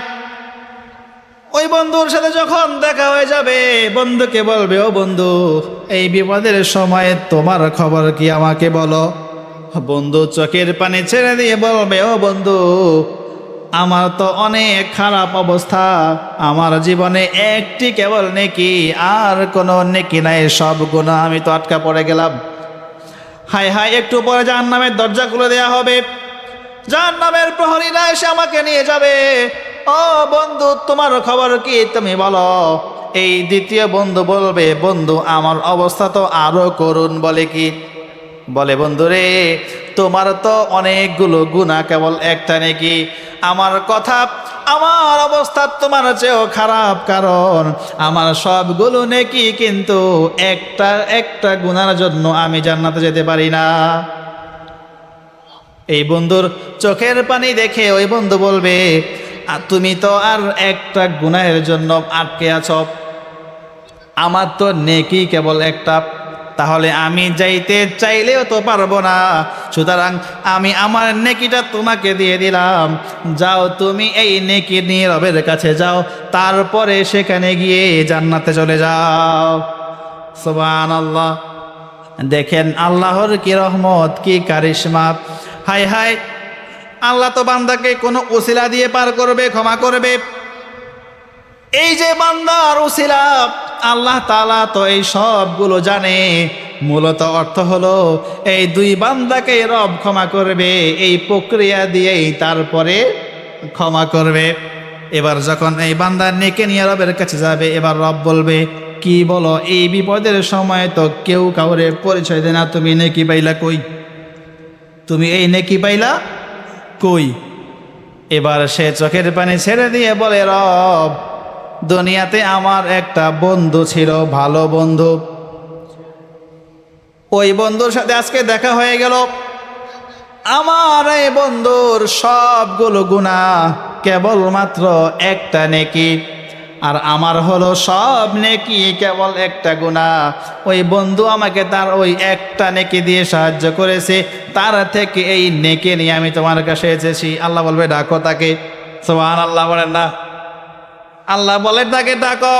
ওই বন্ধুর সাথে যখন দেখা হয়ে যাবে বন্ধুকে বলবে, ও বন্ধু, এই বিপদের সময় তোমার খবর কি আমাকে বলো। বন্ধু চোখের পানি ছেড়ে দিয়ে বলবে, ও বন্ধু, আমার তো অনেক খারাপ অবস্থা, আমার জীবনে একটি কেবল নেকি, আর কোনো নেকি নাই, সব গুনাহ, আমি তো আটকা পড়ে গেলাম। হায় হায়, একটু পরে জাহান্নামের দরজা খুলে দেওয়া হবে, জাহান্নামের প্রহরীরা এসে আমাকে নিয়ে যাবে। ও বন্ধু, তোমার খবর কি, তুমি বলো। এই দ্বিতীয় বন্ধু বলবে, বন্ধু, আমার অবস্থা তো আরো করুণ। বলে কি? বলে, বন্ধু রে, তোমার তো অনেকগুলো গুনাহ, কেবল একটা নেকি। আমার কথা, আমার অবস্থা তোমার চেয়েও খারাপ, কারণ আমার সবগুলো নেকি, কিন্তু একটা একটা গুনার জন্য আমি জান্নাতে যেতে পারি না। এই বন্ধুর চোখের পানি দেখে ওই বন্ধু বলবে, তুমি তো আর একটা গুনাহের জন্য আটকে আছো, আমার তো নেকি কেবল একটা, তাহলে আমি যাইতে চাইলেও তো পারবো না। সুতরাং আমি আমার নেকিটা তোমাকে দিয়ে দিলাম, যাও তুমি এই নেকি নিয়ে রবের কাছে যাও, তারপরে সেখানে গিয়ে জান্নাতে চলে যাও। সুবহানাল্লাহ। দেখেন আল্লাহর কি রহমত, কি কারিশমা। হায় হায়, আল্লাহ তো বান্দাকে কোনো উসিলা দিয়ে পার করবে, ক্ষমা করবে। এই যে বান্দার উসিলা, আল্লাহ তাআলা তো এই সবগুলো জানে। মূলত অর্থ হলো এই দুই বান্দাকে রব ক্ষমা করবে, এই প্রক্রিয়া দিয়েই তারপরে ক্ষমা করবে। এবার যখন এই বান্দার নেকি নিয়ে রবের কাছে যাবে, এবার রব বলবে, কি বলো, এই বিপদের সময় তো কেউ কাউরে পরিচয় দেয় না, তুমি নেকি পাইলা কই? তুমি এই নেকি পাইলা কই? এবার সে চোখের পানি ছেড়ে দিয়ে বলে, রব, দুনিয়াতে আমার একটা বন্ধু ছিল, ভালো বন্ধু, ওই বন্ধুর সাথে আজকে দেখা হয়ে গেল। আমার এই বন্ধুর সবগুলো গুনাহ, কেবলমাত্র একটা নেকি, আর আমার হলো সব নেকি কেবল একটা গুনাহ। ওই বন্ধু আমাকে তার ওই একটা নেকি দিয়ে সাহায্য করেছে, তার থেকে এই নেকি নিয়ে আমি তোমার কাছে এসেছি। আল্লাহ বলবে, ডাকো তাকে। সুবহানাল্লাহ বলেন না? আল্লাহ বলে, তাকে ডাকো।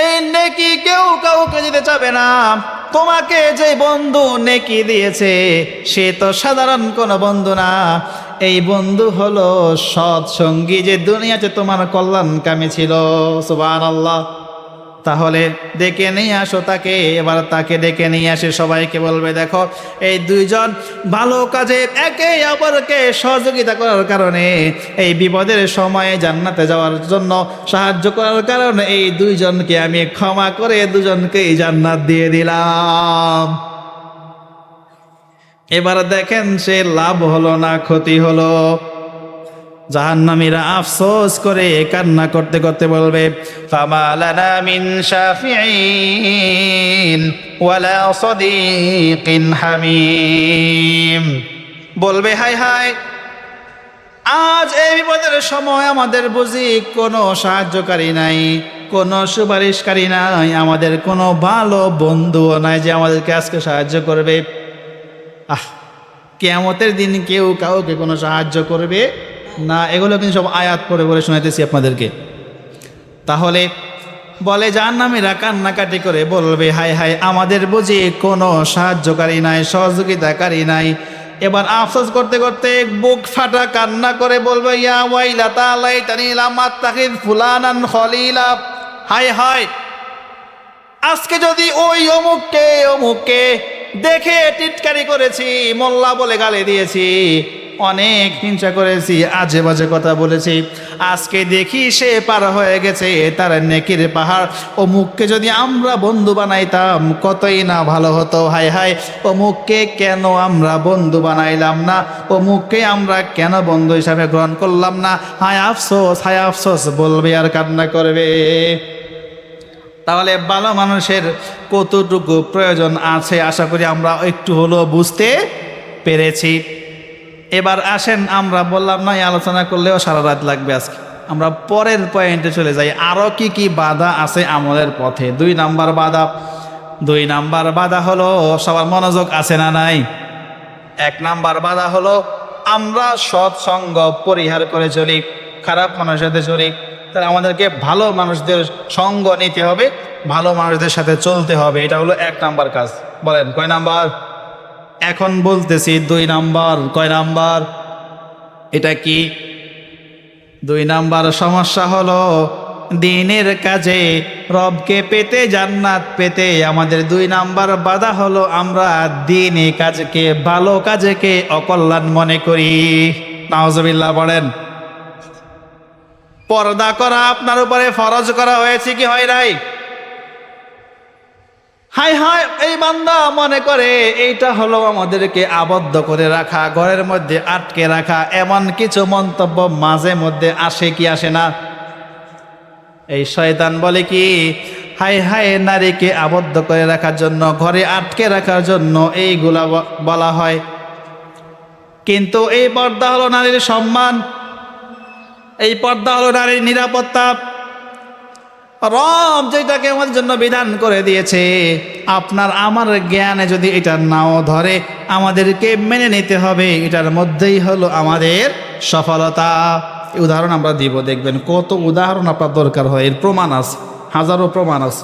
এই নেকি কেউ কাউকে দিতে চাবে না। তোমাকে যে বন্ধু নেকি দিয়েছে সে তো সাধারণ কোনো বন্ধু না, এই বন্ধু হলো সৎ সঙ্গী, যে দুনিয়াতে তোমার কল্যাণকামী ছিল। সুবহানাল্লাহ। তাহলে ডেকে নিয়ে আসো তাকে। এবার তাকে ডেকে নিয়ে আসে, সবাইকে বলবে, দেখো, এই দুইজন ভালো কাজে একে অপরকে সহযোগিতা করার কারণে, এই বিপদের সময়ে জান্নাতে যাওয়ার জন্য সাহায্য করার কারণে এই দুইজনকে আমি ক্ষমা করে দুজনকেই জান্নাত দিয়ে দিলাম। এবার দেখেন সে লাভ হলো না ক্ষতি হলো। জাহান্নামীরা আফসোস করে কান্না করতে করতে বলবে, ফামা লানা মিন শাফিঈন ওয়ালা সাদীকিন হামীম। বলবে, হায় হায়, আজ এই বিপদের সময় আমাদের বুঝি কোনো সাহায্যকারী নাই, কোনো সুপারিশকারী নাই, আমাদের কোনো ভালো বন্ধুও নাই যে আমাদেরকে আজকে সাহায্য করবে। কিয়ামতের দিন কেউ কাউকে কোনো সাহায্য করবে না। এগুলো কিন্তু সব আয়াত পড়ে পড়ে শোনাইতেছি আপনাদেরকে। তাহলে বলে জাহান্নামীরা কান্নাকাটি করে বলবে, হায় হায়, আমাদের বুঝি কোনো সাহায্যকারী নাই, সহযোগিতাকারী নাই। এবার আফসোস করতে করতে বুক ফাটা কান্না করে বলবে, ইয়া ওয়াইলাতা লাইতানি লাম আত্তাখিয ফুলানান খলিলা। হায় হায়, আজকে যদি ওই অমুককে দেখে টিটকারি করেছি, মোল্লা বলে গালি দিয়েছি, অনেক হিংসা করেছি, আজে বাজে কথা বলেছি, আজকে দেখি সে পার হয়ে গেছে তার নেকির পাহাড়, অমুককে যদি আমরা বন্ধু বানাইতাম কতই না ভালো হতো। হায় হায়, অমুককে কেন আমরা বন্ধু বানাইলাম না, অমুককে আমরা কেন বন্ধু হিসাবে গ্রহণ করলাম না। হায় আফসোস বলবে আর কান্না করবে। তাহলে ভালো মানুষের কতটুকু প্রয়োজন আছে আশা করি আমরা একটু হলেও বুঝতে পেরেছি। এবার আসেন, আমরা বললাম না এই আলোচনা করলেও সারা রাত লাগবে, আজকে আমরা পরের পয়েন্টে চলে যাই। আরও কি কি বাধা আছে আমলের পথে? 2 নাম্বার বাধা হলো, সবার মনোযোগ আছে না নাই? 1 নাম্বার বাধা হলো আমরা সৎসঙ্গ পরিহার করে চলি, খারাপ মানুষের সাথে চলি। তাহলে আমাদেরকে ভালো মানুষদের সঙ্গ নিতে হবে, ভালো মানুষদের সাথে চলতে হবে। এটা হলো 1 নাম্বার কাজ। বলেন কয় নাম্বার? এখন বলতেছি 2 নাম্বার। কয় নাম্বার? এটা কি? 2 নাম্বার সমস্যা হলো দিনের কাজে রবকে পেতে, জান্নাত পেতে আমাদের 2 নাম্বার বাধা হলো আমরা দিনী কাজকে, ভালো কাজকে অকল্যাণ মনে করি। নাউজুবিল্লাহ বলেন। পর্দা করা আপনার উপরে ফরজ করা হয়েছে কি হয় নাই? হায় হায়, এই বান্দা মনে করে এইটা হলো আমাদেরকে আবদ্ধ করে রাখা, ঘরের মধ্যে আটকে রাখা। এমন কিছু মন্তব্য মাঝে মধ্যে আসে কি আসে না? এই শয়তান বলে কি, হায় হায়, নারীকে আবদ্ধ করে রাখার জন্য, ঘরে আটকে রাখার জন্য এইগুলা বলা হয়। কিন্তু এই পর্দা হলো নারীর সম্মান, এই পর্দা হলো নারীর নিরাপত্তা। রব যেটাকে আমাদের জন্য বিধান করে দিয়েছে, আপনার আমার জ্ঞানে যদি এটা নাও ধরে, আমাদেরকে মেনে নিতে হবে। এটার মধ্যেই হলো আমাদের সফলতা। উদাহরণ আমরা দিব, দেখবেন কত উদাহরণ আপনার দরকার হয়, এর প্রমাণ আছে, হাজারো প্রমাণ আছে।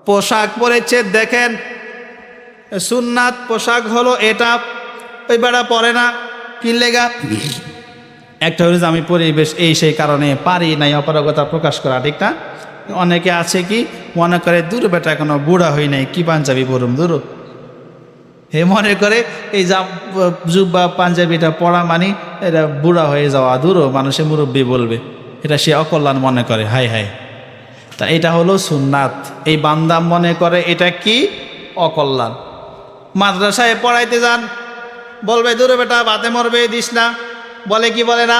পোশাক পরেছে, দেখেন সুন্নাত পোশাক হলো এটা, ওই বেড়া পরে না, কি লেগা? একটা হলো যে আমি পরিবেশ এই সেই কারণে পারি নাই অপারগতা প্রকাশ করা, ঠিক না? অনেকে আছে কি মনে করে, দূর বেটা এখনো বুড়া হই নাই, কি পাঞ্জাবি পরুম, দূর হে মনে করে এই জুব্বা পাঞ্জাবিটা পরা মানে এটা বুড়া হয়ে যাওয়া, দূর মানুষে মুরব্বী বলবে, এটা সে অকল্যাণ মনে করে। হায় হায়, তা এটা হলো সুন্নাত। এই বান্দা মনে করে এটা কি? অকল্যাণ। মাদ্রাসায় পড়াইতে যান, বলবে দূর বেটা বাতে মরবে, দিস না, বলে কি বলে না?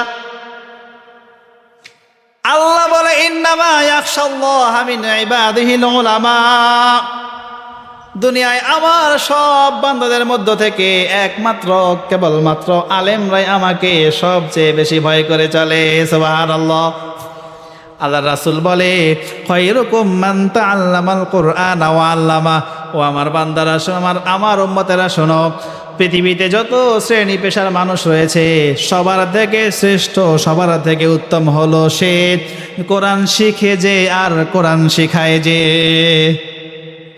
আল্লাহ বলে ইন্নামা ইয়াখশাল্লাহা মিন ইবাদিহিল উলামা। দুনিয়ায় আমার সব বান্দাদের মধ্য থেকে একমাত্র কেবলমাত্র আলেমরাই আমাকে সবচেয়ে বেশি ভয় করে চলে। সুবহানাল্লাহ। আল্লাহ রাসূল বলে, খায়রুকুম মান তাআল্লামাল কুরআন ওয়া আল্লামা। ও আমার বান্দারা শোনো, আমার উম্মতেরা শোনো, পৃথিবীতে যত শ্রেণী পেশার মানুষ রয়েছে সবার থেকে শ্রেষ্ঠ, সবার থেকে উত্তম হলো সে কোরআন শিখে যে আর কোরআন শিখায় যে।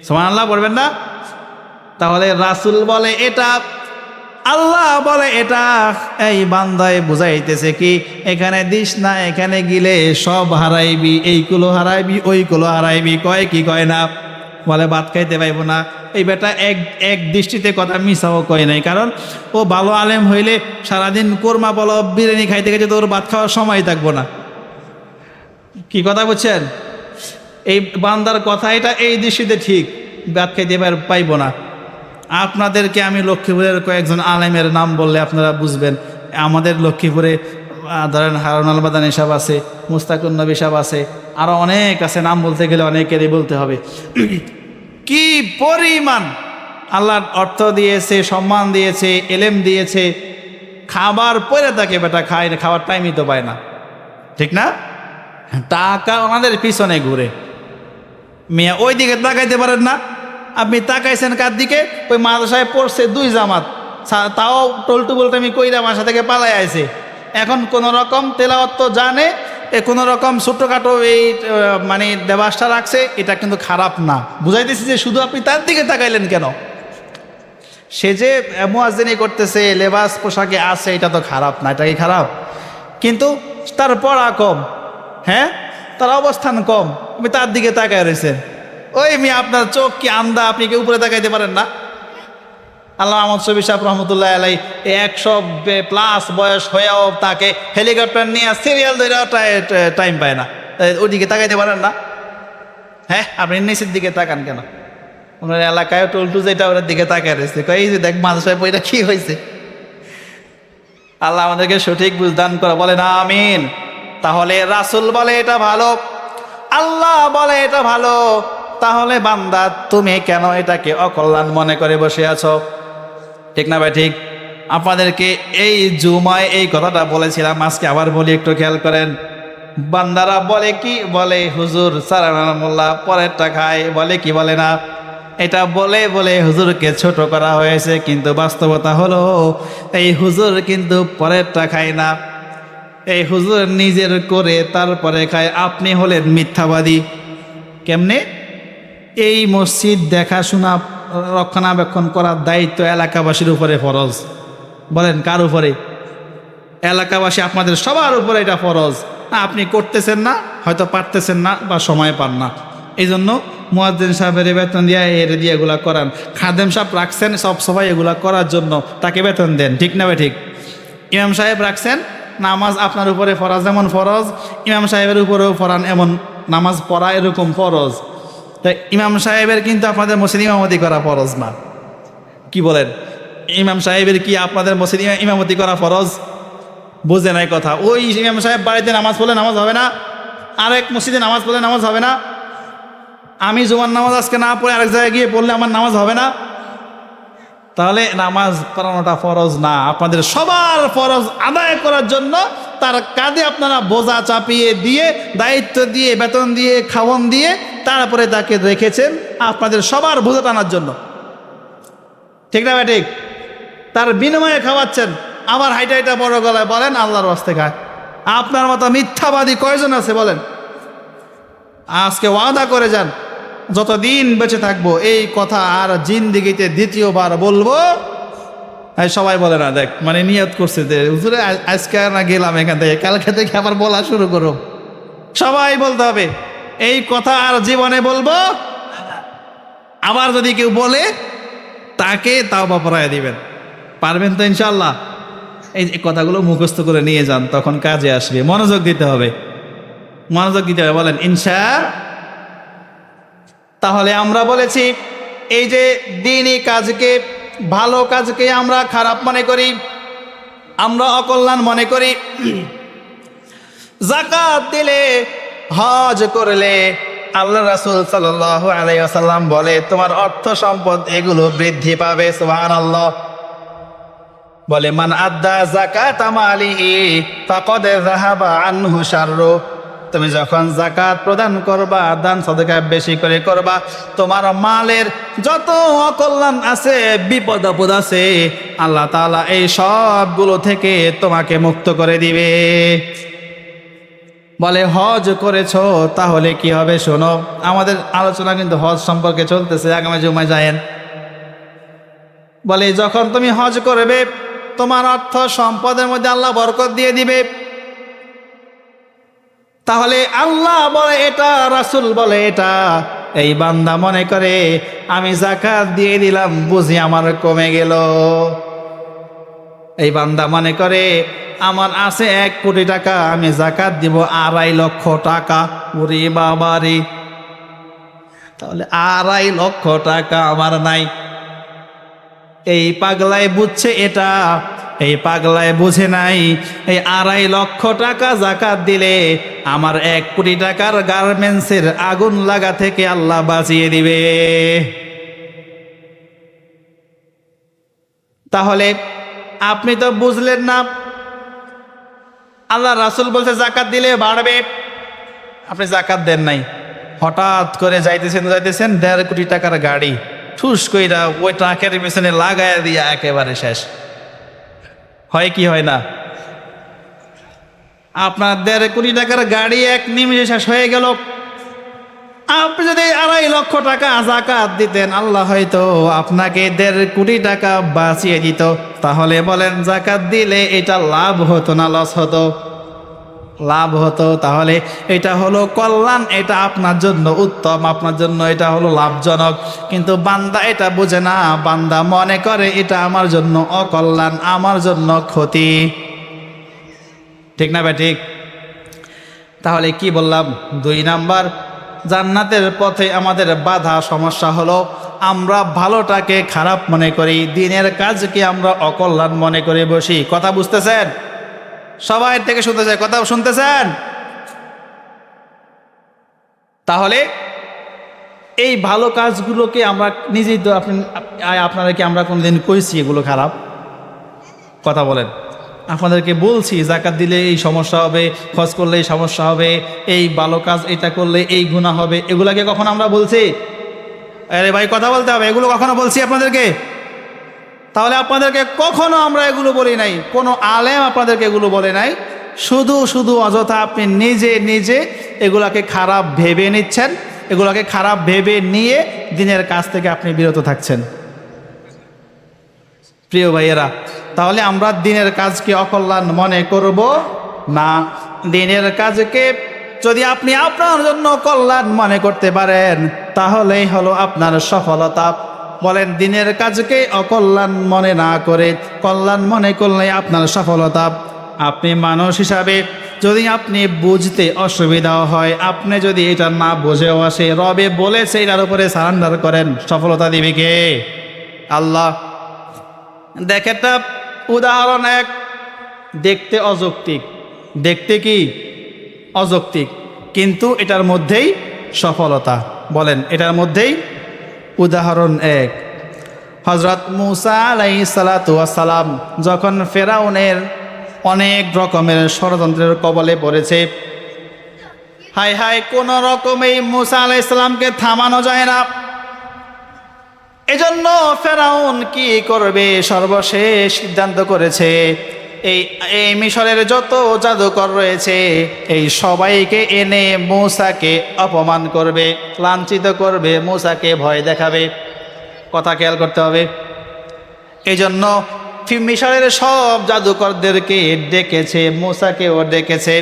সুবহানাল্লাহ পড়বেন না? তাহলে রাসূল বলে এটা, আল্লাহ বলে এটা, এই বান্দায় বুঝাইতেছে কি, এখানে দিস না, এখানে গিলে সব হারাইবি, এইগুলো হারাইবি, ওইগুলো হারাইবি। কয় কি কয় না? বলে ভাত খাইতে পাইব না। এই বেটা এক দৃষ্টিতে কথা মিশাও কয় নাই, কারণ ও ভালো আলেম হইলে সারাদিন কোরমা বলো বিরিয়ানি খাইতে খাইতে তোর ভাত খাওয়ার সময় থাকবো না। কি কথা বুঝছেন? এই বান্দার কথা এটা এই দৃষ্টিতে ঠিক, ভাত খাইতে পাইব না। আপনাদেরকে আমি লক্ষ্মীপুরের কয়েকজন আলেমের নাম বললে আপনারা বুঝবেন। আমাদের লক্ষ্মীপুরে ধরেন হারুন আল মাদানী সাহেব আছে, মুস্তাকুন নবী সাহেব আছে, আরও অনেক আছে, নাম বলতে গেলে অনেকেরই বলতে হবে। কি পরিমাণ আল্লাহ অর্থ দিয়েছে, সম্মান দিয়েছে, এলেম দিয়েছে, খাবার পরে থাকে, বেটা খায় না, খাওয়ার টাইমই তো পায় না, ঠিক না? টাকা ওনাদের পিছনে ঘুরে। মেয়ে ওই দিকে তাকাইতে পারেন না, আপনি তাকাইছেন কার দিকে? ওই মাদ্রাসায় পড়ছে 2 জামাত, তাও টলটু বলতে আমি কইরা বাসা থেকে পালাই আইছে, এখন কোন রকম তেলাওয়াত তো জানে, কোনো রকম ছোট্টখাটো এই মানে দেবাসটা রাখছে, এটা কিন্তু খারাপ না। বুঝাইতেছি যে শুধু আপনি তার দিকে তাকাইলেন কেন? সে যে মুয়াজ্জিনি করতেছে, লেবাস পোশাকে আছে, এটা তো খারাপ না। এটা কি খারাপ? কিন্তু তার পড়া কম, হ্যাঁ, তার অবস্থান কম, আপনি তার দিকে তাকায় রয়েছেন। ওই মেয়ে, আপনার চোখ কি আন্দা? আপনি কি উপরে তাকাইতে পারেন না? আল্লাহ আহমদ শফি সাহেব রহমতুল্লাহ আলাই 100+ বয়স হয়েও তাকে হেলিকপ্টার নিয়ে সিরিয়াল ধরে টাইম পায় না, ওইদিকে তাকাইতে পারেন না? হ্যাঁ, আপনি নিচের দিকে তাকান কেন? ওনার এলাকায় টলটু যেটা ওর দিকে তাকায় রয়েছে, এই যে দেখ মাদ্রাসায় বইটা কি হয়েছে। আল্লাহ আমাদেরকে সঠিক বুঝদান করে, বলে না আমিন। তাহলে রাসূল বলে এটা ভালো, আল্লাহ বলে এটা ভালো, তাহলে বান্দা তুমি কেন এটাকে অকল্যাণ মনে করে বসে আছো? ঠিক না ভাই? ঠিক। আপনাদেরকে এই জুমায় এই কথাটা বলেছিলাম, আজকে আবার বলি, একটু খেয়াল করেন। বান্দারা বলে কি? বলে হুজুর সারানাল্লাহ পরেরটা খায়, বলে কি বলে না? এটা বলে বলে হুজুরকে ছোট করা হয়েছে, কিন্তু বাস্তবতা হলো এই হুজুর কিন্তু পরেরটা খায় না, এই হুজুর নিজের করে তারপরে খায়। আপনি হলেন মিথ্যাবাদী। কেমনে? এই মসজিদ দেখাশোনা রক্ষণাবেক্ষণ করার দায়িত্ব এলাকাবাসীর উপরে ফরজ। বলেন কার উপরে? এলাকাবাসী, আপনাদের সবার উপরে এটা ফরজ। আপনি করতেছেন না, হয়তো পারতেছেন না বা সময় পান না, এই জন্য মুয়াজ্জিন সাহেবের বেতন দিয়ে এর দিয়ে এগুলা করান। খাদেম সাহেব রাখছেন সব সবাই এগুলা করার জন্য, তাকে বেতন দেন। ঠিক না ভাই? ঠিক। ইমাম সাহেব রাখছেন, নামাজ আপনার উপরে ফরজ যেমন ফরজ, ইমাম সাহেবের উপরেও ফরান এমন নামাজ পড়া এরকম ফরজ। তাই ইমাম সাহেবের কিন্তু আপনাদের মসজিদ ইমামতি করা ফরজ না। কি বলেন? ইমাম সাহেবের কি আপনাদের মসজিদ ইমামতি করা ফরজ? বুঝে নাই কথা। ওই ইমাম সাহেব বাড়িতে নামাজ পড়লে নামাজ হবে না, আরেক মসজিদে নামাজ পড়লে নামাজ হবে না। আমি জুমার নামাজ আজকে না পড়ে আরেক জায়গায় গিয়ে পড়লে আমার নামাজ হবে না? তাহলে নামাজ পড়ানোটা ফরজ না। আপনাদের সবার ফরজ আদায় করার জন্য তার কাঁধে আপনারা বোঝা চাপিয়ে দিয়ে, দায়িত্ব দিয়ে, বেতন দিয়ে, খাওয়ন দিয়ে তারপরে তাকে রেখেছেন আপনাদের সবার বোঝা টানার জন্য। ঠিক না ভাই? ঠিক। তার বিনিময়ে খাওয়াচ্ছেন, আবার হাইটা হাইটা বড় গলায় বলেন আল্লাহর ওয়াস্তে খায়। আপনার মতো মিথ্যাবাদী কয়জন আছে বলেন? আজকে ওয়াদা করে যান, যতদিন বেঁচে থাকবো এই কথা আর জিন্দিগিতে দ্বিতীয়বার বলবো। সবাই বলে না, দেখ মানে নিয়ত করছে যে হুজুরে আজকে না গেলাম এখান থেকে, কালকে থেকে আবার বলা শুরু করো। সবাই বলতে হবে এই কথা আর জীবনে বলবো। আবার যদি কেউ বলে তাকে তাওবা পড়ায় দিবেন। পারবেন তো ইনশাল্লাহ? এই কথাগুলো মুখস্থ করে নিয়ে যান, তখন কাজে আসবে। মনোযোগ দিতে হবে, মনোযোগ দিতে হবে। বলেন ইনশা। তাহলে আমরা বলেছি এই যে দ্বীনি কাজকে, ভালো কাজকে আমরা খারাপ মনে করি, আমরা অকল্যাণ মনে করি। যাকাত দিলে, হজ করলে আল্লাহ রাসূল সাল্লাল্লাহু আলাইহি ওয়াসাল্লাম বলে তোমার অর্থ সম্পদ এগুলো বৃদ্ধি পাবে। সুবহানাল্লাহ। বলে মান আদ্দা যাকাত মালিহি ফাকাদ যাহাবা আনহু শাররু। তুমি যখন যাকাত প্রদান করবা, দান সদকা বেশি করে করবা, তোমার মালের যত অকল্যাণ আছে, বিপদ আপদ আছে, আল্লাহ তাআলা এই সবগুলো থেকে তোমাকে মুক্ত করে দিবে। বলে হজ করেছো তাহলে কি হবে? শোনো, আমাদের আলোচনা কিন্তু হজ সম্পর্কে চলতেছে, আগামী জুমায় যায়েন। বলে যখন তুমি হজ করবে তোমার অর্থ সম্পদের মধ্যে আল্লাহ বরকত দিয়ে দিবে। তাহলে আল্লাহ বলে এটা, রাসূল বলে এটা, এই বান্দা মনে করে আমি যাকাত দিয়ে দিলাম বুঝি আমার কমে গেল। এই বান্দা মনে করে আমার আছে 1 কোটি টাকা, আমি যাকাত দিব 2.5 লক্ষ টাকা। ওরে বাবারে, তাহলে 2.5 লক্ষ টাকা আমার নাই। এই পাগলায় বুঝছে এটা, এই পাগলায় বুঝে নাই এই 2.5 লক্ষ টাকা যাকাত দিলে আমার 1 কোটি টাকার গার্মেন্টসের আগুন লাগা থেকে আল্লাহ বাঁচিয়ে দিবে। তাহলে আপনি তো বুঝলেন না, আল্লাহ রাসূল বলছে যাকাত দিলে বাড়বে, আপনি যাকাত দেন নাই। হঠাৎ করে যাইতেছেন 1.5 কোটি টাকার গাড়ি, ঠুস কইরা ওই ট্রাকের পিছনে লাগায় দিয়া একেবারে শেষ। হয় কি হয় না? আপনার 1.5 কোটি টাকার গাড়ি এক নিমিষে শেষ হয়ে গেল। আপনি যদি 2.5 লক্ষ টাকা যাকাত দিতেন, আল্লাহ হয়তো আপনাকে 1.5 কোটি টাকা বাঁচিয়ে দিত। তাহলে বলেন, যাকাত দিলে এটা লাভ হতো না লস হতো? লাভ হতো। তাহলে এটা হলো কল্যাণ, এটা আপনার জন্য উত্তম, আপনার জন্য এটা হলো লাভজনক। কিন্তু বান্দা এটা বোঝে না, বান্দা মনে করে এটা আমার জন্য অকল্যাণ, আমার জন্য ক্ষতি। ঠিক না ভাই? ঠিক। তাহলে কি বললাম? 2 নাম্বার, জান্নাতের পথে আমাদের বাধা সমস্যা হলো আমরা ভালোটাকে খারাপ মনে করি, দিনের কাজকে আমরা অকল্যাণ মনে করে বসি। কথা বুঝতেছেন? সবাই থেকে শুনতেছে, কথা শুনতেছেন? তাহলে এই ভালো কাজগুলোকে আমরা নিজেই তো আপনারা কি আমরা কোনদিন কইছি এগুলো খারাপ? কথা বলেন। আপনাদেরকে বলছি যাকাত দিলে এই সমস্যা হবে, খরচ করলে এই সমস্যা হবে, এই ভালো কাজ এটা করলে এই গুনাহ হবে, এগুলাকে কখনো আমরা বলছি? আরে ভাই কথা বলতে হবে, এগুলো কখনো বলছি আপনাদেরকে? তাহলে আপনাদেরকে কখনো আমরা এগুলো বলি নাই, কোনো আলেম আপনাদেরকে এগুলো বলে নাই। শুধু শুধু অযথা আপনি নিজে নিজে এগুলাকে খারাপ ভেবে নিচ্ছেন, এগুলাকে খারাপ ভেবে নিয়ে দিনের কাজ থেকে আপনি বিরত থাকছেন। প্রিয় ভাইয়েরা, তাহলে আমরা দিনের কাজকে অকল্যাণ মনে করব না। দিনের কাজকে যদি আপনি আপনার জন্য কল্যাণ মনে করতে পারেন, তাহলেই হলো আপনার সফলতা। বলেন, দিনের কাজকে অকল্যাণ মনে না করে কল্যাণ মনে করলে আপনার সফলতা। আপনি মানুষ হিসাবে যদি আপনি বুঝতে অসুবিধা হয়, আপনি যদি এটা না বুঝেও আসে, রবে বলেছে এটার উপরে সারেন্ডার করেন, সফলতা দিবে কে? আল্লাহ। দেখেন একটা উদাহরণ, এক দেখতে অযৌক্তিক, দেখতে কি অযৌক্তিক, কিন্তু এটার মধ্যেই সফলতা। বলেন, এটার মধ্যেই উদাহরণ এক। হযরত মূসা আলাইহিস সালাতু ওয়াস সালাম যখন ফেরাউনের অনেক রকমের ষড়যন্ত্রের কবলে পড়েছে, হায় হায়, কোন রকমেই মূসা আলাইহিস সালামকে থামানো যায় না। এজন্য ফেরাউন কি করবে, সর্বশেষ সিদ্ধান্ত করেছে এই মিশরের যত জাদুকর রয়েছে এই সবাইকে এনে মূসাকে অপমান করবে, লাঞ্ছিত করবে, মূসাকে ভয় দেখাবে। কথা খেয়াল করতে হবে। এই জন্য মিশরের সব জাদুকরদেরকে ডেকেছে, মূসাকেও ডেকেছে।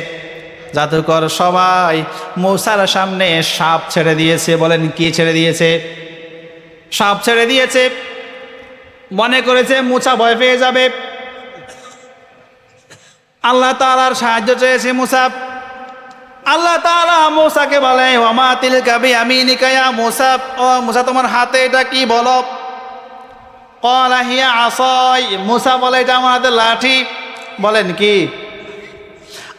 জাদুকর সবাই মূসার সামনে সাপ ছেড়ে দিয়েছে। বলেন, কি ছেড়ে দিয়েছে? সাপ ছেড়ে দিয়েছে। মনে করেছে মূসা ভয় পেয়ে যাবে। আল্লাহ তাআলার সাহায্য চেয়েছে মূসা। আল্লাহ তাআলা মূসাকে বলে, ওয়ামা তিলকা বিয়ামিনিকা ইয়া মূসা, ও মূসা তোমার হাতে এটা কি বলো? ক্বালা হিয়া আসাই, মূসা বলে এটা আমার হাতে লাঠি। বলেন, কি?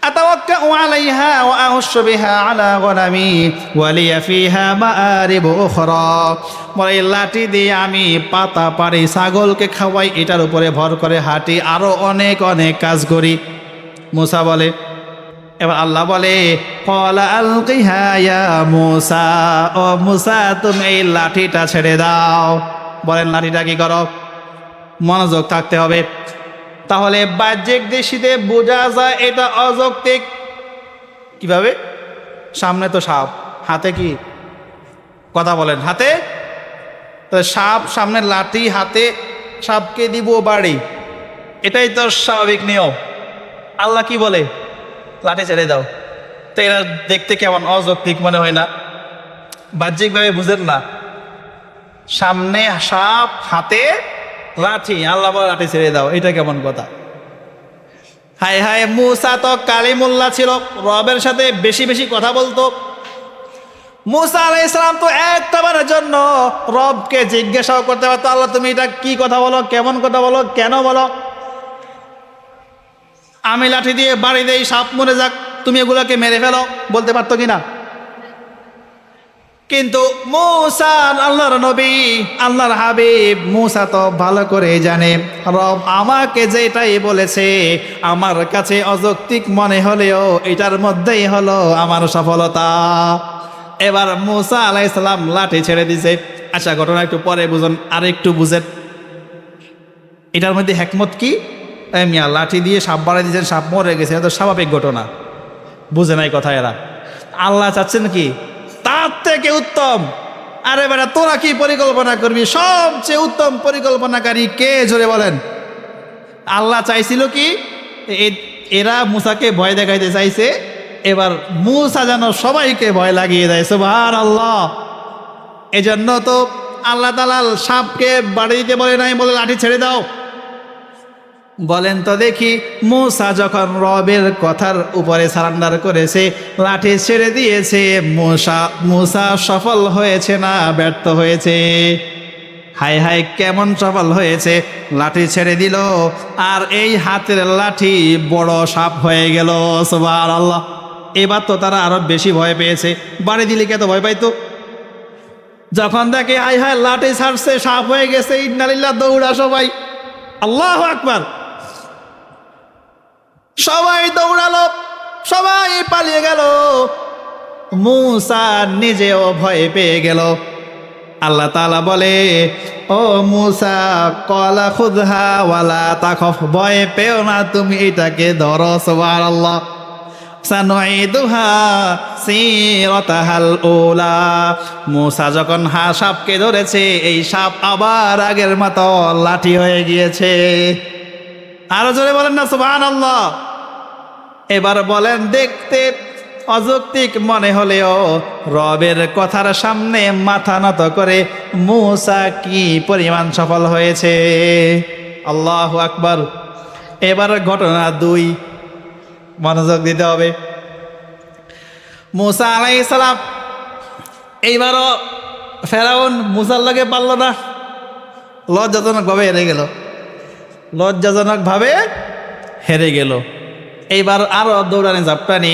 আতাওয়াক্কাউ আলাইহা ওয়া আহুশু বিহা আলা গনামি ওয়া লিয়া ফিহা মাআরিব উখরা। বলে, এই লাঠি দিয়ে আমি পাতা পারি, ছাগলকে খাওয়াই, এটার উপরে ভর করে হাঁটি, আরো অনেক অনেক কাজ করি। মূসা বলে। এবার আল্লাহ বলে, ক্বালা আলকিহা ইয়া মূসা, ও মূসা তুমি এই লাঠিটা ছেড়ে দাও। বলেন, লাঠিটা কি করো? মনোযোগ থাকতে হবে। তাহলে বাহ্যিক দৃষ্টিতে বোঝা যায় এটা অযৌক্তিক। কিভাবে? সামনে তো সাপ, হাতে কি? কথা বলেন, হাতে সাপ, সামনে লাঠি, হাতে সাপকে দিব বাড়ি, এটাই তো স্বাভাবিক নিয়ম। আল্লাহ কি বলে? লাঠি ছেড়ে দাও। তো এরা দেখতে কেমন অযৌক্তিক মনে হয় না? বাহ্যিকভাবে বুঝেন না? সামনে সাপ, হাতে লাঠি, আল্লাহ বলে লাঠি ছেড়ে দাও, এটা কেমন কথা? হায় হায়, মূসা তো কালিমুল্লাহ ছিল, রবের সাথে বেশি বেশি কথা বলতো। মূসা আলাইহিস সালাম তো একটাবারের জন্য রবকে জিজ্ঞাসাও করতে পারতো, আল্লাহ তুমি এটা কি কথা বলো, কেমন কথা বলো, কেন বলো? আমি লাঠি দিয়ে বাড়ি দেই, সাপ মরে যাক, তুমি এগুলোকে মেরে ফেলো, বলতে পারতো কিনা? কিন্তু মূসা আল্লাহর নবী, আল্লাহর হাবিব, মূসা তো ভালো করে জানে রব আমাকে যেটাই বলেছে আমার কাছে অযৌক্তিক মনে হলেও এটার মধ্যেই হলো আমার সফলতা। এবার মূসা আলাইহিস সালাম লাঠি ছেড়ে দিছে। আচ্ছা, ঘটনা একটু পরে বুঝুন, আর একটু বুঝেন এটার মধ্যে হিকমত কি? মিয়া লাঠি দিয়ে সাপ বাড়াই দিয়েছেন, সাপ মরে গেছে, এটা তো স্বাভাবিক ঘটনা। বুঝে নাই কথা এরা। আল্লাহ চাচ্ছেন কি তার থেকে উত্তম। আরে বেটা তোরা কি পরিকল্পনা করবি, সবচেয়ে উত্তম পরিকল্পনাকারী কে জোরে বলেন। আল্লাহ চাইছিল কি এরা মুসাকে ভয় দেখাইতে চাইছে, এবার মুসা যেন সবাইকে ভয় লাগিয়ে দেয়। সুবহানাল্লাহ। এজন্য তো আল্লাহ তাআলা সাপকে বাড়ি দিতে বলে নাই, বলে লাঠি ছেড়ে দাও। বলেন তো দেখি, মুসা যখন রবের কথার উপরে সারেন্ডার করেছে, লাঠি ছেড়ে দিয়েছে, মুসা সফল হয়েছে না ব্যর্থ হয়েছে? হায় হায় কেমন সফল হয়েছে, লাঠি ছেড়ে দিল আর এই হাতের লাঠি বড় সাপ হয়ে গেল। সুবহানাল্লাহ। এবার তো তারা আরো বেশি ভয় পেয়েছে, বাড়ি দিলে কে তো ভয় পাইতো। যখন দেখে হায় হায় লাঠি ছাড়ছে, সাপ হয়ে গেছে, ইন্না লিল্লাহ, দৌড়া সবাই, আল্লাহু আকবার। সবাই দৌড়ালো, সবাই পালিয়ে গেল, মুসা নিজেও ভয় পেয়ে গেল। আল্লাহ তাআলা বলে, ও মুসা কলা খুদহা ওয়ালা তাখফ, ভয় পেও না, তুমি এটাকে ধরো। সুবহানাল্লাহ। সানুইদুহা সিরাতাহাল উলা, মুসা যখন সাপকে ধরেছে, এই সাপ আবার আগের মতো লাঠি হয়ে গিয়েছে। আরো জোরে বলেন না সুবহানাল্লাহ। এবার বলেন, দেখতে অযৌক্তিক মনে হলেও রবের কথার সামনে মাথা নত করে মুসা কি পরিমাণ সফল হয়েছে। আল্লাহু আকবার। এবার ঘটনা 2, মনোযোগ দিতে হবে। মুসা আলাইহিস সালাম এইবারও ফেরাউন মুসার লগে পারল না, লজ্জাজনকভাবে হেরে গেল, লজ্জাজনকভাবে হেরে গেল। এইবার আরো দৌড়ানি ঝাপটানি